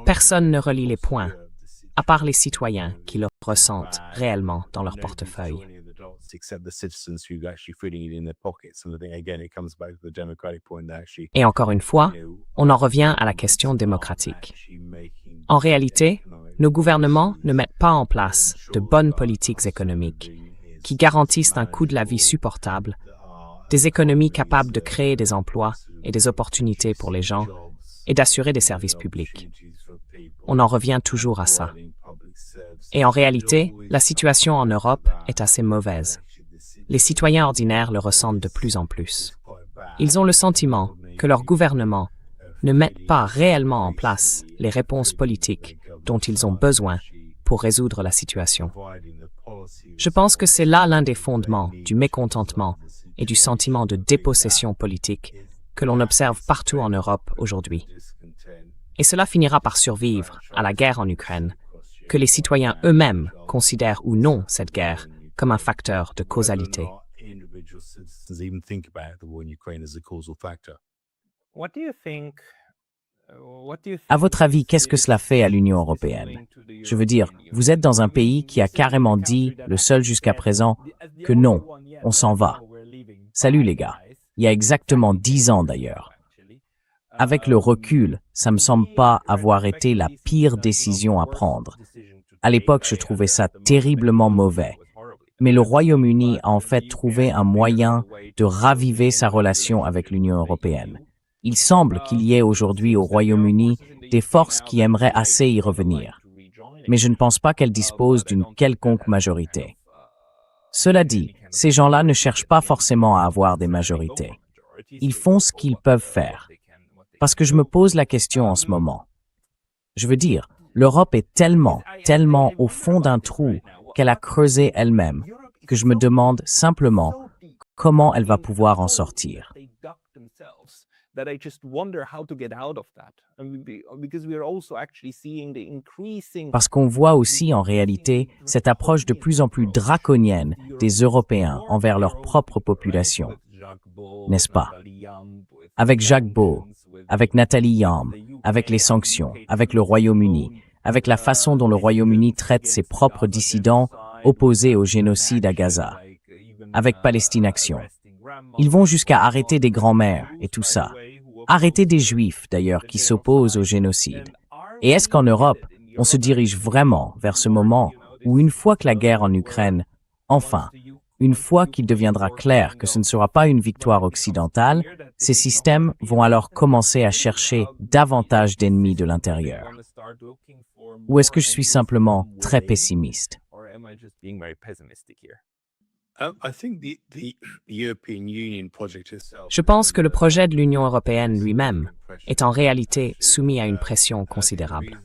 Personne ne relie les points, à part les citoyens qui le ressentent réellement dans leur portefeuille. Et encore une fois, on en revient à la question démocratique. En réalité, nos gouvernements ne mettent pas en place de bonnes politiques économiques qui garantissent un coût de la vie supportable, des économies capables de créer des emplois et des opportunités pour les gens et d'assurer des services publics. On en revient toujours à ça. Et en réalité, la situation en Europe est assez mauvaise. Les citoyens ordinaires le ressentent de plus en plus. Ils ont le sentiment que leurs gouvernements ne mettent pas réellement en place les réponses politiques dont ils ont besoin pour résoudre la situation. Je pense que c'est là l'un des fondements du mécontentement et du sentiment de dépossession politique que l'on observe partout en Europe aujourd'hui. Et cela finira par survivre à la guerre en Ukraine, que les citoyens eux-mêmes considèrent ou non cette guerre comme un facteur de causalité. À votre avis, qu'est-ce que cela fait à l'Union européenne? Je veux dire, vous êtes dans un pays qui a carrément dit, le seul jusqu'à présent, que non, on s'en va. Salut les gars, il y a exactement 10 ans d'ailleurs. Avec le recul, ça me semble pas avoir été la pire décision à prendre. À l'époque, je trouvais ça terriblement mauvais. Mais le Royaume-Uni a en fait trouvé un moyen de raviver sa relation avec l'Union européenne. Il semble qu'il y ait aujourd'hui au Royaume-Uni des forces qui aimeraient assez y revenir. Mais je ne pense pas qu'elles disposent d'une quelconque majorité. Cela dit, ces gens-là ne cherchent pas forcément à avoir des majorités. Ils font ce qu'ils peuvent faire. Parce que je me pose la question en ce moment. Je veux dire, l'Europe est tellement au fond d'un trou qu'elle a creusé elle-même, que je me demande simplement comment elle va pouvoir en sortir. Parce qu'on voit aussi en réalité cette approche de plus en plus draconienne des Européens envers leur propre population, n'est-ce pas? Avec Jacques Beau, avec Nathalie Yamb, avec les sanctions, avec le Royaume-Uni, avec la façon dont le Royaume-Uni traite ses propres dissidents opposés au génocide à Gaza, avec Palestine Action. Ils vont jusqu'à arrêter des grands-mères et tout ça. Arrêter des Juifs, d'ailleurs, qui s'opposent au génocide. Et est-ce qu'en Europe, on se dirige vraiment vers ce moment où, une fois que la guerre en Ukraine, enfin, une fois qu'il deviendra clair que ce ne sera pas une victoire occidentale, ces systèmes vont alors commencer à chercher davantage d'ennemis de l'intérieur? Ou est-ce que je suis simplement très pessimiste? Je pense que le projet de l'Union européenne lui-même est en réalité soumis à une pression considérable.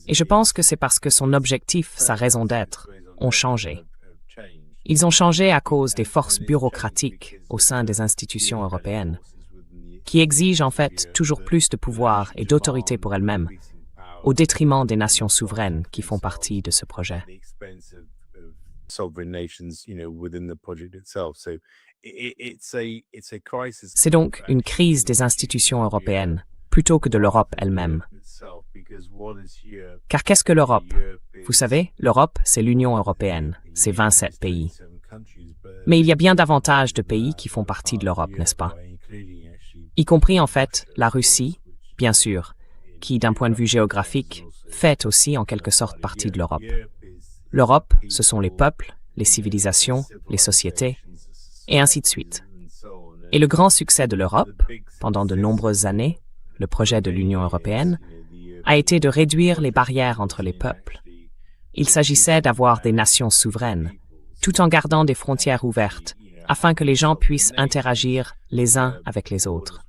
Et je pense que c'est parce que son objectif, sa raison d'être, ont changé. Ils ont changé à cause des forces bureaucratiques au sein des institutions européennes, qui exigent en fait toujours plus de pouvoir et d'autorité pour elles-mêmes, au détriment des nations souveraines qui font partie de ce projet. C'est donc une crise des institutions européennes, plutôt que de l'Europe elle-même. Car qu'est-ce que l'Europe? Vous savez, l'Europe, c'est l'Union européenne, c'est 27 pays. Mais il y a bien davantage de pays qui font partie de l'Europe, n'est-ce pas? Y compris en fait la Russie, bien sûr, qui d'un point de vue géographique, fait aussi en quelque sorte partie de l'Europe. L'Europe, ce sont les peuples, les civilisations, les sociétés, et ainsi de suite. Et le grand succès de l'Europe, pendant de nombreuses années, le projet de l'Union européenne, a été de réduire les barrières entre les peuples. Il s'agissait d'avoir des nations souveraines, tout en gardant des frontières ouvertes, afin que les gens puissent interagir les uns avec les autres.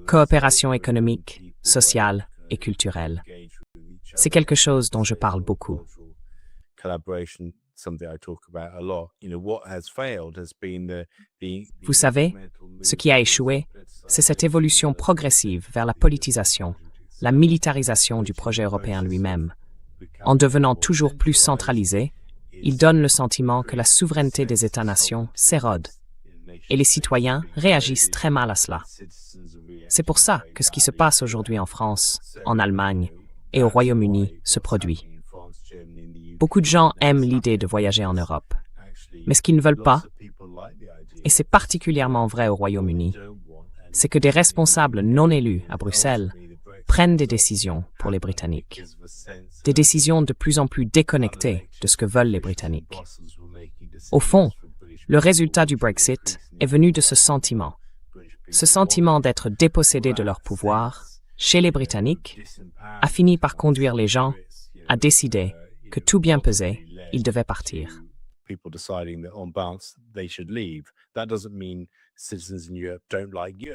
Coopération économique, sociale et culturelle. C'est quelque chose dont je parle beaucoup. Vous savez, ce qui a échoué, c'est cette évolution progressive vers la politisation, la militarisation du projet européen lui-même. En devenant toujours plus centralisé, il donne le sentiment que la souveraineté des États-nations s'érode, et les citoyens réagissent très mal à cela. C'est pour ça que ce qui se passe aujourd'hui en France, en Allemagne et au Royaume-Uni se produit. Beaucoup de gens aiment l'idée de voyager en Europe, mais ce qu'ils ne veulent pas, et c'est particulièrement vrai au Royaume-Uni, c'est que des responsables non élus à Bruxelles prennent des décisions pour les Britanniques. Des décisions de plus en plus déconnectées de ce que veulent les Britanniques. Au fond, le résultat du Brexit est venu de ce sentiment d'être dépossédés de leur pouvoir, chez les Britanniques, a fini par conduire les gens à décider que tout bien pesé, ils devaient partir.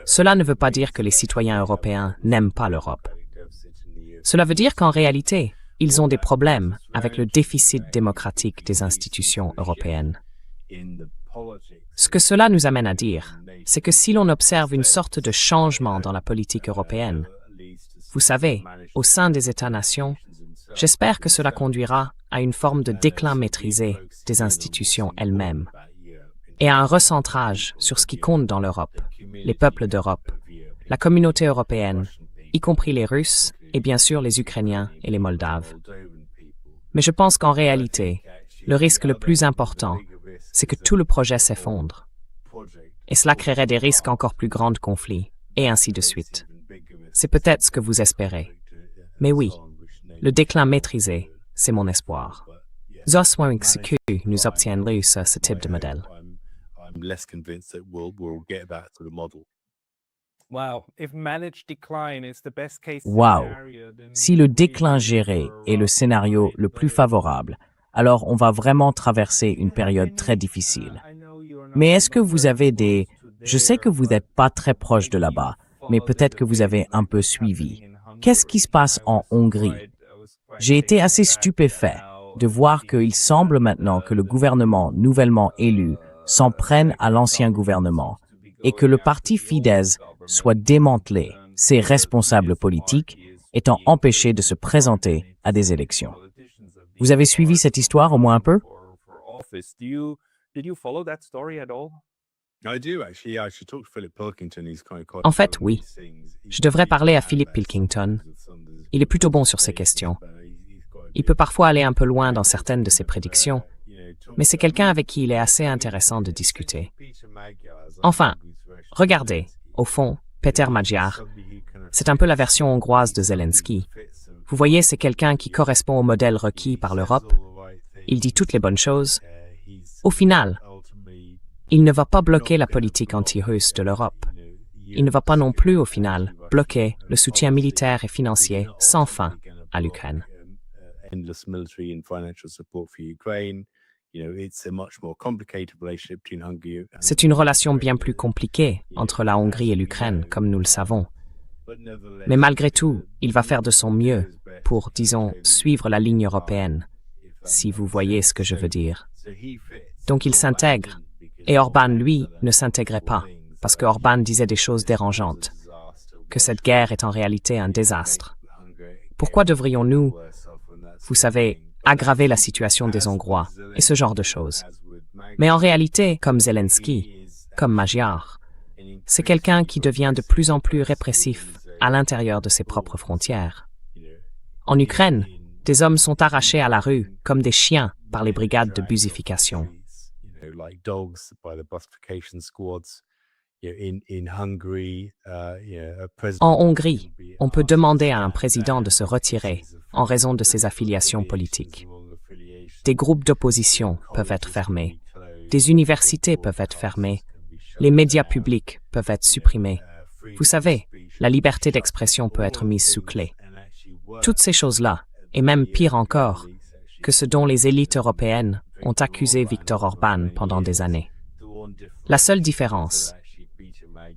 Cela ne veut pas dire que les citoyens européens n'aiment pas l'Europe. Cela veut dire qu'en réalité, ils ont des problèmes avec le déficit démocratique des institutions européennes. Ce que cela nous amène à dire, c'est que si l'on observe une sorte de changement dans la politique européenne, vous savez, au sein des États-nations, j'espère que cela conduira à une forme de déclin maîtrisé des institutions elles-mêmes et à un recentrage sur ce qui compte dans l'Europe, les peuples d'Europe, la communauté européenne, y compris les Russes et bien sûr les Ukrainiens et les Moldaves. Mais je pense qu'en réalité, le risque le plus important, c'est que tout le projet s'effondre. Et cela créerait des risques encore plus grands de conflits, et ainsi de suite. C'est peut-être ce que vous espérez. Mais oui, le déclin maîtrisé, c'est mon espoir. J'espère que nous obtiendrons ce type de modèle. Wow! Si le déclin géré est le scénario le plus favorable, alors on va vraiment traverser une période très difficile. Mais est-ce que vous avez je sais que vous n'êtes pas très proche de là-bas, mais peut-être que vous avez un peu suivi. Qu'est-ce qui se passe en Hongrie? J'ai été assez stupéfait de voir qu'il semble maintenant que le gouvernement nouvellement élu s'en prenne à l'ancien gouvernement et que le parti Fidesz soit démantelé, ses responsables politiques étant empêchés de se présenter à des élections. Vous avez suivi cette histoire au moins un peu? En fait, oui. Je devrais parler à Philip Pilkington. Il est plutôt bon sur ces questions. Il peut parfois aller un peu loin dans certaines de ses prédictions, mais c'est quelqu'un avec qui il est assez intéressant de discuter. Enfin, regardez, au fond, Péter Magyar, c'est un peu la version hongroise de Zelensky. Vous voyez, c'est quelqu'un qui correspond au modèle requis par l'Europe. Il dit toutes les bonnes choses. Au final, il ne va pas bloquer la politique anti-russe de l'Europe. Il ne va pas non plus, au final, bloquer le soutien militaire et financier sans fin à l'Ukraine. C'est une relation bien plus compliquée entre la Hongrie et l'Ukraine, comme nous le savons. Mais malgré tout, il va faire de son mieux pour, disons, suivre la ligne européenne, si vous voyez ce que je veux dire. Donc il s'intègre, et Orban, lui, ne s'intégrait pas, parce que Orban disait des choses dérangeantes, que cette guerre est en réalité un désastre. Pourquoi devrions-nous, vous savez, aggraver la situation des Hongrois, et ce genre de choses? Mais en réalité, comme Zelensky, comme Magyar, c'est quelqu'un qui devient de plus en plus répressif à l'intérieur de ses propres frontières. En Ukraine, des hommes sont arrachés à la rue comme des chiens par les brigades de busification. En Hongrie, on peut demander à un président de se retirer en raison de ses affiliations politiques. Des groupes d'opposition peuvent être fermés, des universités peuvent être fermées, les médias publics peuvent être supprimés. Vous savez, la liberté d'expression peut être mise sous clé. Toutes ces choses-là, et même pire encore, que ce dont les élites européennes ont accusé Viktor Orban pendant des années. La seule différence,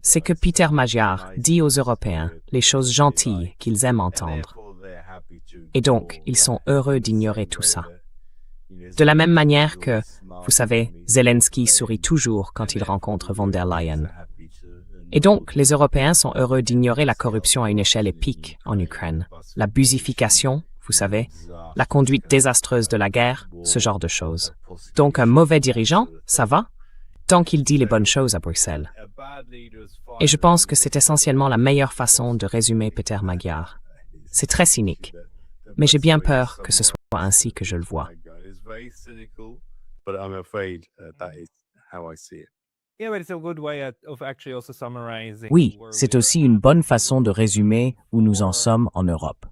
c'est que Péter Magyar dit aux Européens les choses gentilles qu'ils aiment entendre. Et donc, ils sont heureux d'ignorer tout ça. De la même manière que, vous savez, Zelensky sourit toujours quand il rencontre von der Leyen. Et donc, les Européens sont heureux d'ignorer la corruption à une échelle épique en Ukraine, la busification, vous savez, la conduite désastreuse de la guerre, ce genre de choses. Donc, un mauvais dirigeant, ça va, tant qu'il dit les bonnes choses à Bruxelles. Et je pense que c'est essentiellement la meilleure façon de résumer Péter Magyar. C'est très cynique, mais j'ai bien peur que ce soit ainsi que je le vois. Oui, c'est aussi une bonne façon de résumer où nous en sommes en Europe.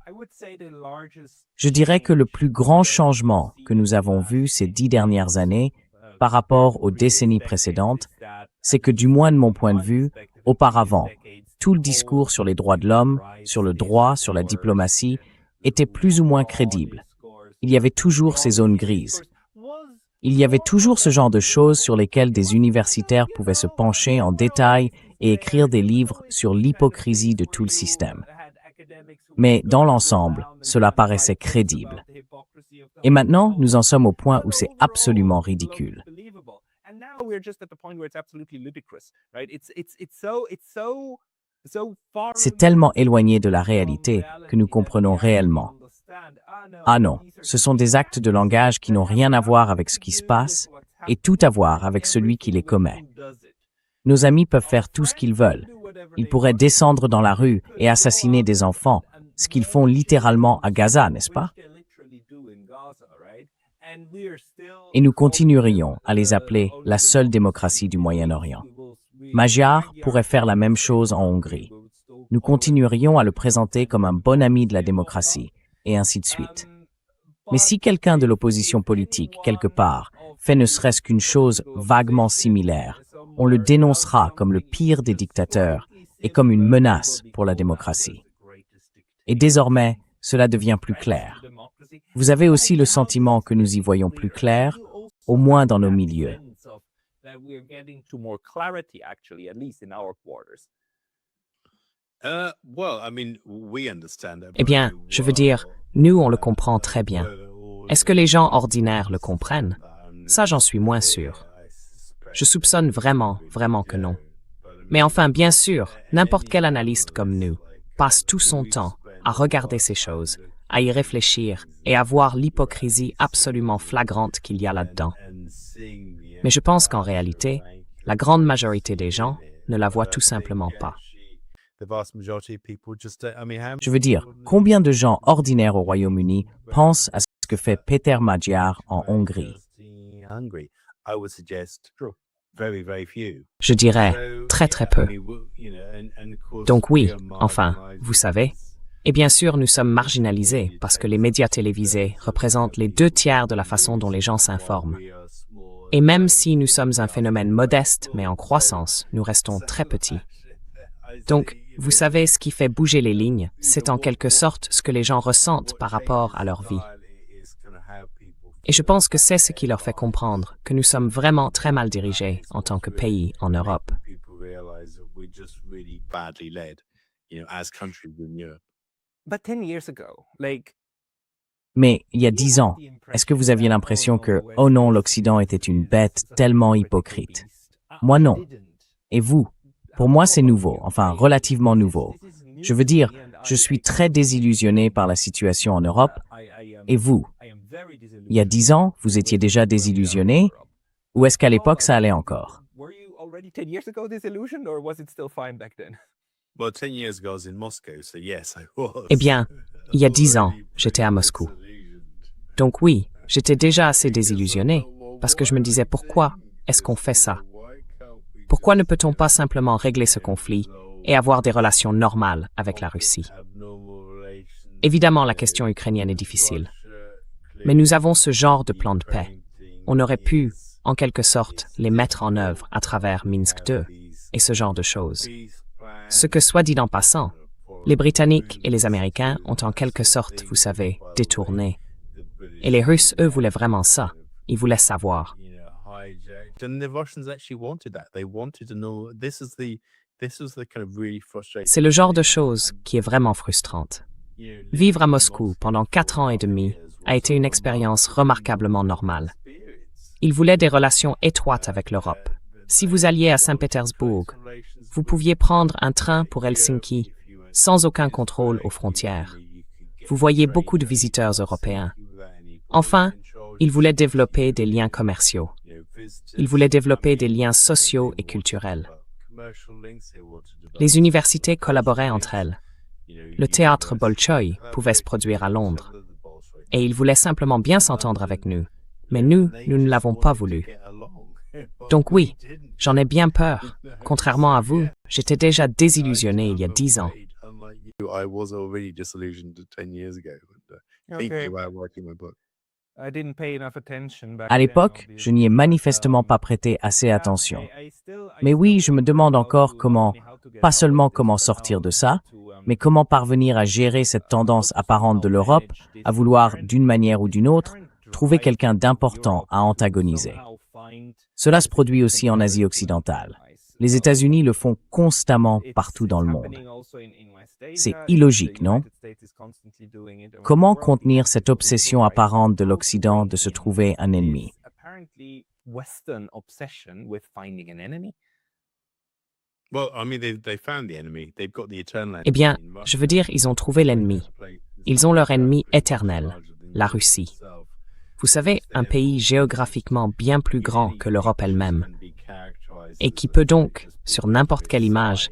Je dirais que le plus grand changement que nous avons vu ces 10 dernières années par rapport aux décennies précédentes, c'est que du moins de mon point de vue, auparavant, tout le discours sur les droits de l'homme, sur le droit, sur la diplomatie, était plus ou moins crédible. Il y avait toujours ces zones grises. Il y avait toujours ce genre de choses sur lesquelles des universitaires pouvaient se pencher en détail et écrire des livres sur l'hypocrisie de tout le système. Mais dans l'ensemble, cela paraissait crédible. Et maintenant, nous en sommes au point où c'est absolument ridicule. C'est tellement éloigné de la réalité que nous comprenons réellement. Ah non, ce sont des actes de langage qui n'ont rien à voir avec ce qui se passe et tout à voir avec celui qui les commet. Nos amis peuvent faire tout ce qu'ils veulent. Ils pourraient descendre dans la rue et assassiner des enfants, ce qu'ils font littéralement à Gaza, n'est-ce pas? Et nous continuerions à les appeler la seule démocratie du Moyen-Orient. Magyar pourrait faire la même chose en Hongrie. Nous continuerions à le présenter comme un bon ami de la démocratie, et ainsi de suite. Mais si quelqu'un de l'opposition politique, quelque part, fait ne serait-ce qu'une chose vaguement similaire, on le dénoncera comme le pire des dictateurs et comme une menace pour la démocratie. Et désormais, cela devient plus clair. Vous avez aussi le sentiment que nous y voyons plus clair, au moins dans nos milieux. Eh bien, je veux dire, nous, on le comprend très bien. Est-ce que les gens ordinaires le comprennent? Ça, j'en suis moins sûr. Je soupçonne vraiment, vraiment que non. Mais enfin, bien sûr, n'importe quel analyste comme nous passe tout son temps à regarder ces choses, à y réfléchir et à voir l'hypocrisie absolument flagrante qu'il y a là-dedans. Mais je pense qu'en réalité, la grande majorité des gens ne la voient tout simplement pas. Je veux dire, combien de gens ordinaires au Royaume-Uni pensent à ce que fait Peter Magyar en Hongrie? Je dirais très très peu. Donc oui, enfin, vous savez. Et bien sûr, nous sommes marginalisés parce que les médias télévisés représentent les 2/3 de la façon dont les gens s'informent. Et même si nous sommes un phénomène modeste mais en croissance, nous restons très petits. Donc, vous savez, ce qui fait bouger les lignes, c'est en quelque sorte ce que les gens ressentent par rapport à leur vie. Et je pense que c'est ce qui leur fait comprendre que nous sommes vraiment très mal dirigés en tant que pays en Europe. But 10 years ago, like, Mais il y a 10 ans, est-ce que vous aviez l'impression que, oh non, l'Occident était une bête tellement hypocrite? Moi non. Et vous? Pour moi, c'est nouveau, enfin relativement nouveau. Je veux dire, je suis très désillusionné par la situation en Europe. Et vous? Il y a 10 ans, vous étiez déjà désillusionné? Ou est-ce qu'à l'époque, ça allait encore? Were you already 10 years ago disillusioned, or was it still fine back then? Eh bien, il y a 10 ans, j'étais à Moscou. Donc oui, j'étais déjà assez désillusionné parce que je me disais pourquoi est-ce qu'on fait ça? Pourquoi ne peut-on pas simplement régler ce conflit et avoir des relations normales avec la Russie? Évidemment, la question ukrainienne est difficile. Mais nous avons ce genre de plan de paix. On aurait pu, en quelque sorte, les mettre en œuvre à travers Minsk II et ce genre de choses. Ce que, soit dit en passant, les Britanniques et les Américains ont en quelque sorte, vous savez, détourné. Et les Russes, eux, voulaient vraiment ça. Ils voulaient savoir. C'est le genre de chose qui est vraiment frustrante. Vivre à Moscou pendant 4 ans et demi a été une expérience remarquablement normale. Ils voulaient des relations étroites avec l'Europe. Si vous alliez à Saint-Pétersbourg, vous pouviez prendre un train pour Helsinki sans aucun contrôle aux frontières. Vous voyez beaucoup de visiteurs européens. Enfin, ils voulaient développer des liens commerciaux. Ils voulaient développer des liens sociaux et culturels. Les universités collaboraient entre elles. Le théâtre Bolchoï pouvait se produire à Londres. Et ils voulaient simplement bien s'entendre avec nous. Mais nous ne l'avons pas voulu. Donc oui, j'en ai bien peur. Contrairement à vous, j'étais déjà désillusionné il y a 10 ans. Okay. I didn't pay enough attention back À then, l'époque, je n'y ai manifestement pas prêté assez attention. Mais oui, je me demande encore comment, pas seulement comment sortir de ça, mais comment parvenir à gérer cette tendance apparente de l'Europe à vouloir, d'une manière ou d'une autre, trouver quelqu'un d'important à antagoniser. Cela se produit aussi en Asie occidentale. Les États-Unis le font constamment partout dans le monde. C'est illogique, non? Comment contenir cette obsession apparente de l'Occident de se trouver un ennemi? Eh bien, je veux dire, ils ont trouvé l'ennemi. Ils ont leur ennemi éternel, la Russie. Vous savez, un pays géographiquement bien plus grand que l'Europe elle-même, et qui peut donc, sur n'importe quelle image,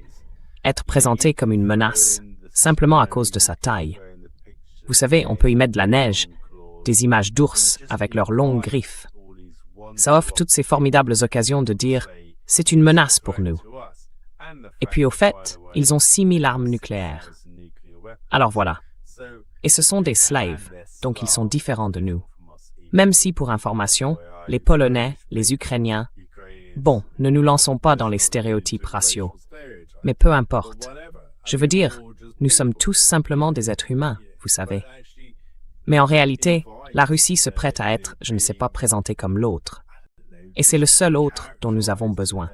être présenté comme une menace, simplement à cause de sa taille. Vous savez, on peut y mettre de la neige, des images d'ours avec leurs longues griffes. Ça offre toutes ces formidables occasions de dire « c'est une menace pour nous ». Et puis au fait, ils ont 6000 armes nucléaires. Alors voilà. Et ce sont des slaves, donc ils sont différents de nous. Même si, pour information, les Polonais, les Ukrainiens, bon, ne nous lançons pas dans les stéréotypes raciaux. Mais peu importe. Je veux dire, nous sommes tous simplement des êtres humains, vous savez. Mais en réalité, la Russie se prête à être, je ne sais pas, présentée comme l'autre. Et c'est le seul autre dont nous avons besoin.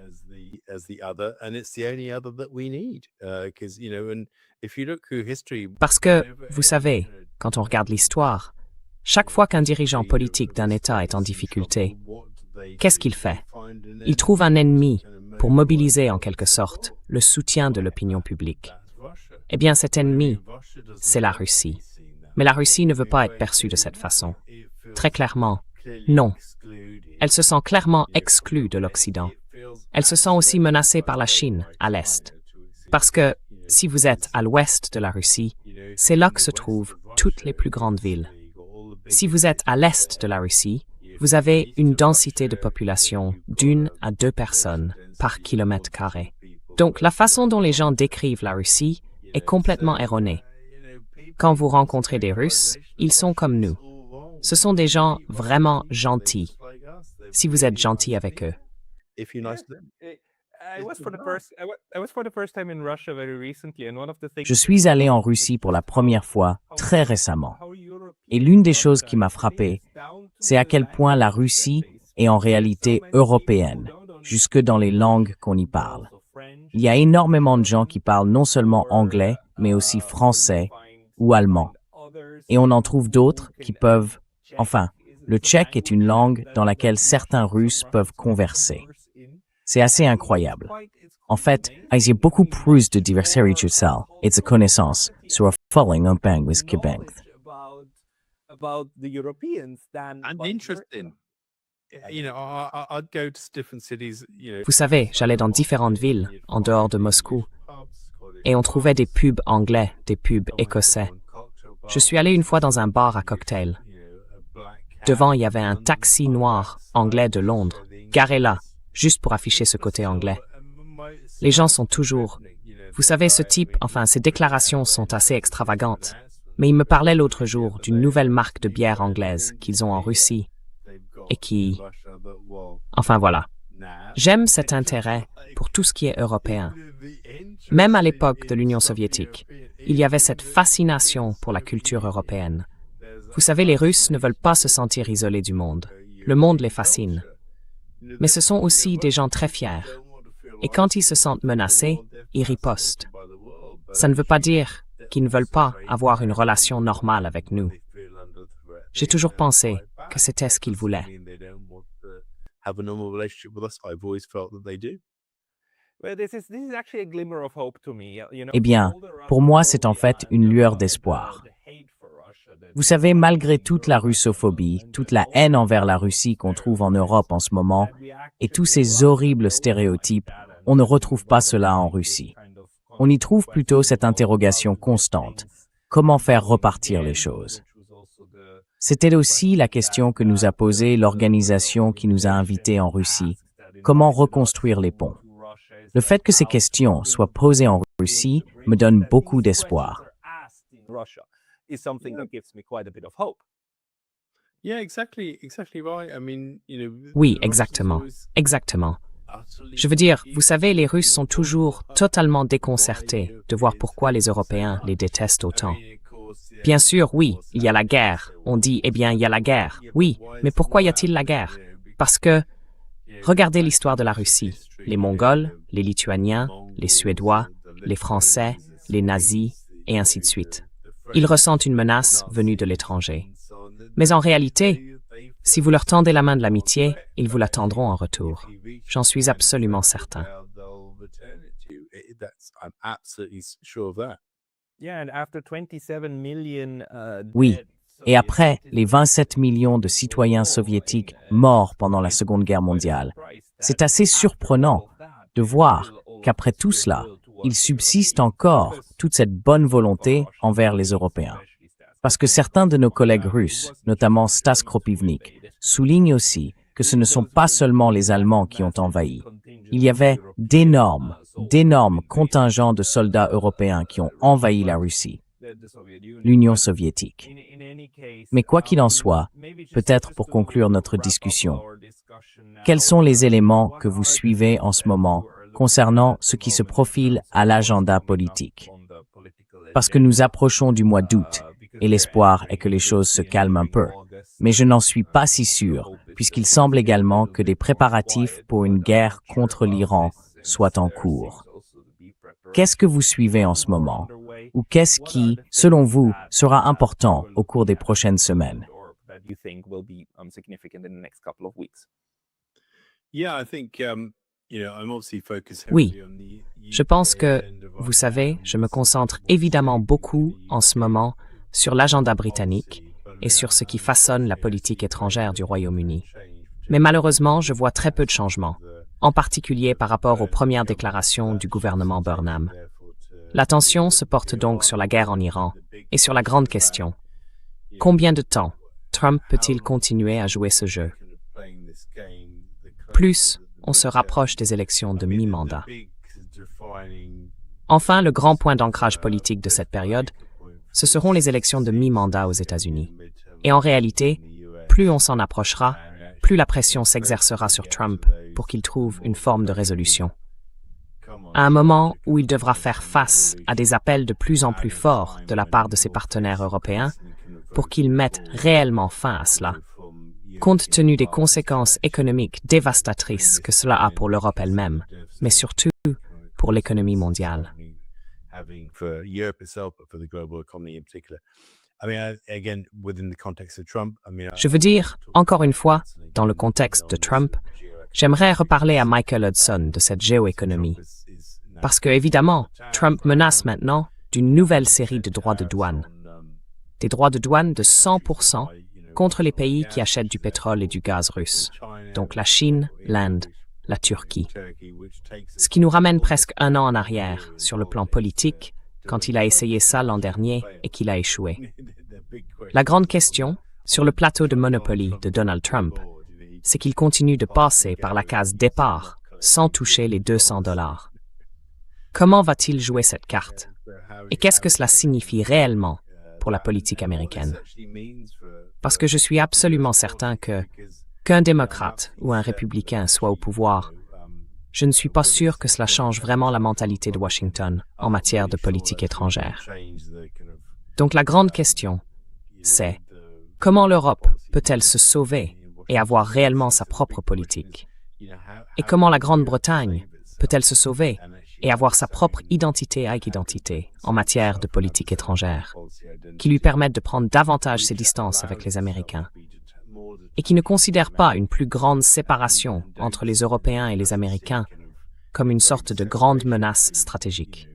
Parce que, vous savez, quand on regarde l'histoire, chaque fois qu'un dirigeant politique d'un État est en difficulté, qu'est-ce qu'il fait? Il trouve un ennemi pour mobiliser en quelque sorte le soutien de l'opinion publique. Eh bien, cet ennemi, c'est la Russie. Mais la Russie ne veut pas être perçue de cette façon. Très clairement, non. Elle se sent clairement exclue de l'Occident. Elle se sent aussi menacée par la Chine, à l'Est. Parce que, si vous êtes à l'ouest de la Russie, c'est là que se trouvent toutes les plus grandes villes. Si vous êtes à l'est de la Russie, vous avez une densité de population d'1 à 2 personnes par kilomètre carré. Donc, la façon dont les gens décrivent la Russie est complètement erronée. Quand vous rencontrez des Russes, ils sont comme nous. Ce sont des gens vraiment gentils, si vous êtes gentil avec eux. Je suis allé en Russie pour la première fois très récemment. Et l'une des choses qui m'a frappé, c'est à quel point la Russie est en réalité européenne, jusque dans les langues qu'on y parle. Il y a énormément de gens qui parlent non seulement anglais, mais aussi français ou allemand. Et on en trouve d'autres qui peuvent... Enfin, le tchèque est une langue dans laquelle certains Russes peuvent converser. C'est assez incroyable. En fait, il y a beaucoup plus de diversité sociale et de connaissances sur le following en Bangladesh Québec. Vous savez, j'allais dans différentes villes, en dehors de Moscou, et on trouvait des pubs anglais, des pubs écossais. Je suis allé une fois dans un bar à cocktail. Devant, il y avait un taxi noir anglais de Londres, garé là, juste pour afficher ce côté anglais. Les gens sont toujours... Vous savez, ce type, enfin, ses déclarations sont assez extravagantes. Mais il me parlait l'autre jour d'une nouvelle marque de bière anglaise qu'ils ont en Russie et qui... Enfin voilà. J'aime cet intérêt pour tout ce qui est européen. Même à l'époque de l'Union soviétique, il y avait cette fascination pour la culture européenne. Vous savez, les Russes ne veulent pas se sentir isolés du monde. Le monde les fascine. Mais ce sont aussi des gens très fiers. Et quand ils se sentent menacés, ils ripostent. Ça ne veut pas dire qu'ils ne veulent pas avoir une relation normale avec nous. J'ai toujours pensé que c'était ce qu'ils voulaient. Eh bien, pour moi, c'est en fait une lueur d'espoir. Vous savez, malgré toute la russophobie, toute la haine envers la Russie qu'on trouve en Europe en ce moment, et tous ces horribles stéréotypes, on ne retrouve pas cela en Russie. On y trouve plutôt cette interrogation constante. Comment faire repartir les choses? C'était aussi la question que nous a posée l'organisation qui nous a invités en Russie. Comment reconstruire les ponts? Le fait que ces questions soient posées en Russie me donne beaucoup d'espoir. Oui, exactement. Exactement. Je veux dire, vous savez, les Russes sont toujours totalement déconcertés de voir pourquoi les Européens les détestent autant. Bien sûr, oui, il y a la guerre. On dit, eh bien, il y a la guerre. Oui, mais pourquoi y a-t-il la guerre? Parce que, regardez l'histoire de la Russie. Les Mongols, les Lituaniens, les Suédois, les Français, les nazis, et ainsi de suite. Ils ressentent une menace venue de l'étranger. Mais en réalité, si vous leur tendez la main de l'amitié, ils vous la tendront en retour. J'en suis absolument certain. Oui, et après les 27 millions de citoyens soviétiques morts pendant la Seconde Guerre mondiale, c'est assez surprenant de voir qu'après tout cela, il subsiste encore toute cette bonne volonté envers les Européens. Parce que certains de nos collègues russes, notamment Stas Kropivnik, soulignent aussi que ce ne sont pas seulement les Allemands qui ont envahi. Il y avait d'énormes contingents de soldats européens qui ont envahi la Russie, l'Union soviétique. Mais quoi qu'il en soit, peut-être pour conclure notre discussion, quels sont les éléments que vous suivez en ce moment concernant ce qui se profile à l'agenda politique? Parce que nous approchons du mois d'août, et l'espoir est que les choses se calment un peu. Mais je n'en suis pas si sûr, puisqu'il semble également que des préparatifs pour une guerre contre l'Iran soit en cours. Qu'est-ce que vous suivez en ce moment? Ou qu'est-ce qui, selon vous, sera important au cours des prochaines semaines? Oui, je pense que, vous savez, je me concentre évidemment beaucoup en ce moment sur l'agenda britannique et sur ce qui façonne la politique étrangère du Royaume-Uni. Mais malheureusement, je vois très peu de changements, en particulier par rapport aux premières déclarations du gouvernement Burnham. L'attention se porte donc sur la guerre en Iran et sur la grande question. Combien de temps Trump peut-il continuer à jouer ce jeu? Plus on se rapproche des élections de mi-mandat. Enfin, le grand point d'ancrage politique de cette période, ce seront les élections de mi-mandat aux États-Unis. Et en réalité, plus on s'en approchera, plus la pression s'exercera sur Trump pour qu'il trouve une forme de résolution. À un moment où il devra faire face à des appels de plus en plus forts de la part de ses partenaires européens pour qu'ils mettent réellement fin à cela, compte tenu des conséquences économiques dévastatrices que cela a pour l'Europe elle-même, mais surtout pour l'économie mondiale. Je veux dire, encore une fois, dans le contexte de Trump, j'aimerais reparler à Michael Hudson de cette géoéconomie. Parce que, évidemment, Trump menace maintenant d'une nouvelle série de droits de douane. Des droits de douane de 100% contre les pays qui achètent du pétrole et du gaz russe, donc la Chine, l'Inde, la Turquie. Ce qui nous ramène presque un an en arrière sur le plan politique, quand il a essayé ça l'an dernier et qu'il a échoué. La grande question, sur le plateau de Monopoly de Donald Trump, c'est qu'il continue de passer par la case départ sans toucher les $200. Comment va-t-il jouer cette carte? Et qu'est-ce que cela signifie réellement pour la politique américaine? Parce que je suis absolument certain qu'un démocrate ou un républicain soit au pouvoir, je ne suis pas sûr que cela change vraiment la mentalité de Washington en matière de politique étrangère. Donc la grande question, c'est comment l'Europe peut-elle se sauver et avoir réellement sa propre politique? Et comment la Grande-Bretagne peut-elle se sauver et avoir sa propre identité avec identité en matière de politique étrangère, qui lui permette de prendre davantage ses distances avec les Américains et qui ne considère pas une plus grande séparation entre les Européens et les Américains comme une sorte de grande menace stratégique,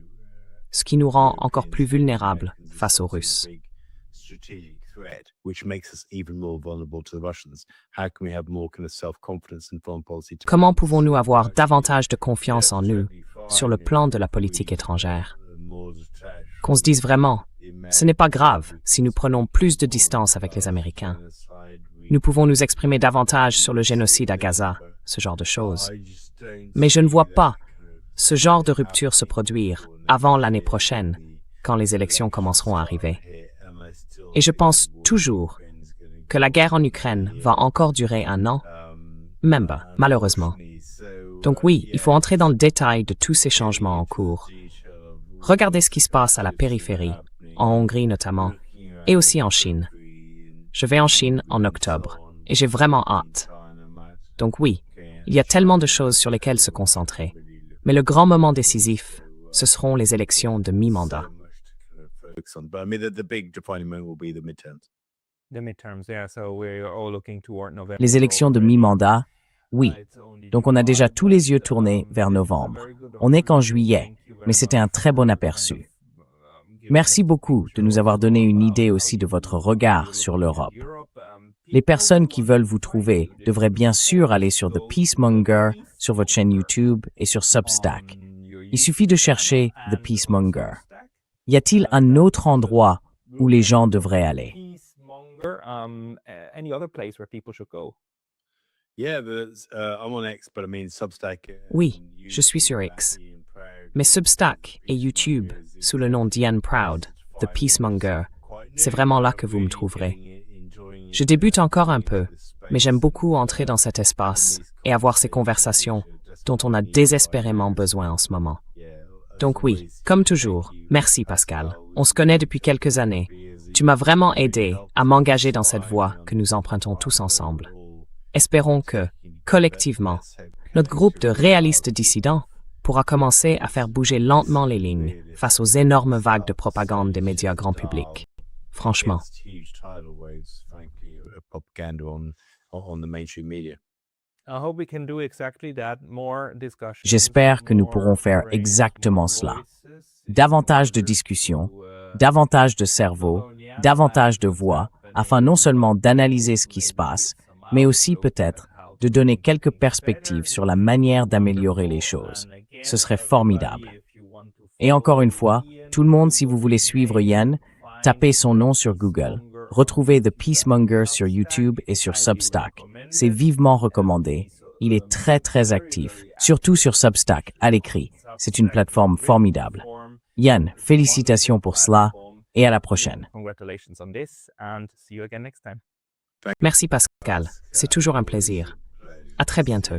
ce qui nous rend encore plus vulnérables face aux Russes. Comment pouvons-nous avoir davantage de confiance en nous sur le plan de la politique étrangère? Qu'on se dise vraiment, ce n'est pas grave si nous prenons plus de distance avec les Américains. Nous pouvons nous exprimer davantage sur le génocide à Gaza, ce genre de choses. Mais je ne vois pas ce genre de rupture se produire avant l'année prochaine, quand les élections commenceront à arriver. Et je pense toujours que la guerre en Ukraine va encore durer un an, même pas, malheureusement. Donc oui, il faut entrer dans le détail de tous ces changements en cours. Regardez ce qui se passe à la périphérie, en Hongrie notamment, et aussi en Chine. Je vais en Chine en octobre, et j'ai vraiment hâte. Donc oui, il y a tellement de choses sur lesquelles se concentrer. Mais le grand moment décisif, ce seront les élections de mi-mandat. Les élections de mi-mandat, oui. Donc on a déjà tous les yeux tournés vers novembre. On n'est qu'en juillet, mais c'était un très bon aperçu. Merci beaucoup de nous avoir donné une idée aussi de votre regard sur l'Europe. Les personnes qui veulent vous trouver devraient bien sûr aller sur The Peacemonger, sur votre chaîne YouTube et sur Substack. Il suffit de chercher The Peacemonger. Y a-t-il un autre endroit où les gens devraient aller? Oui, je suis sur X. Mais Substack et YouTube, sous le nom d'Ian Proud, The Peacemonger, c'est vraiment là que vous me trouverez. Je débute encore un peu, mais j'aime beaucoup entrer dans cet espace et avoir ces conversations dont on a désespérément besoin en ce moment. Donc oui, comme toujours, merci Pascal. On se connaît depuis quelques années. Tu m'as vraiment aidé à m'engager dans cette voie que nous empruntons tous ensemble. Espérons que, collectivement, notre groupe de réalistes dissidents pourra commencer à faire bouger lentement les lignes face aux énormes vagues de propagande des médias grand public. Franchement. J'espère que nous pourrons faire exactement cela. Davantage de discussions, davantage de cerveau, davantage de voix, afin non seulement d'analyser ce qui se passe, mais aussi peut-être de donner quelques perspectives sur la manière d'améliorer les choses. Ce serait formidable. Et encore une fois, tout le monde, si vous voulez suivre Yen, tapez son nom sur Google. Retrouvez The Peacemonger sur YouTube et sur Substack. C'est vivement recommandé. Il est très très actif, surtout sur Substack, à l'écrit. C'est une plateforme formidable. Yen, félicitations pour cela et à la prochaine. Merci Pascal, c'est toujours un plaisir. À très bientôt.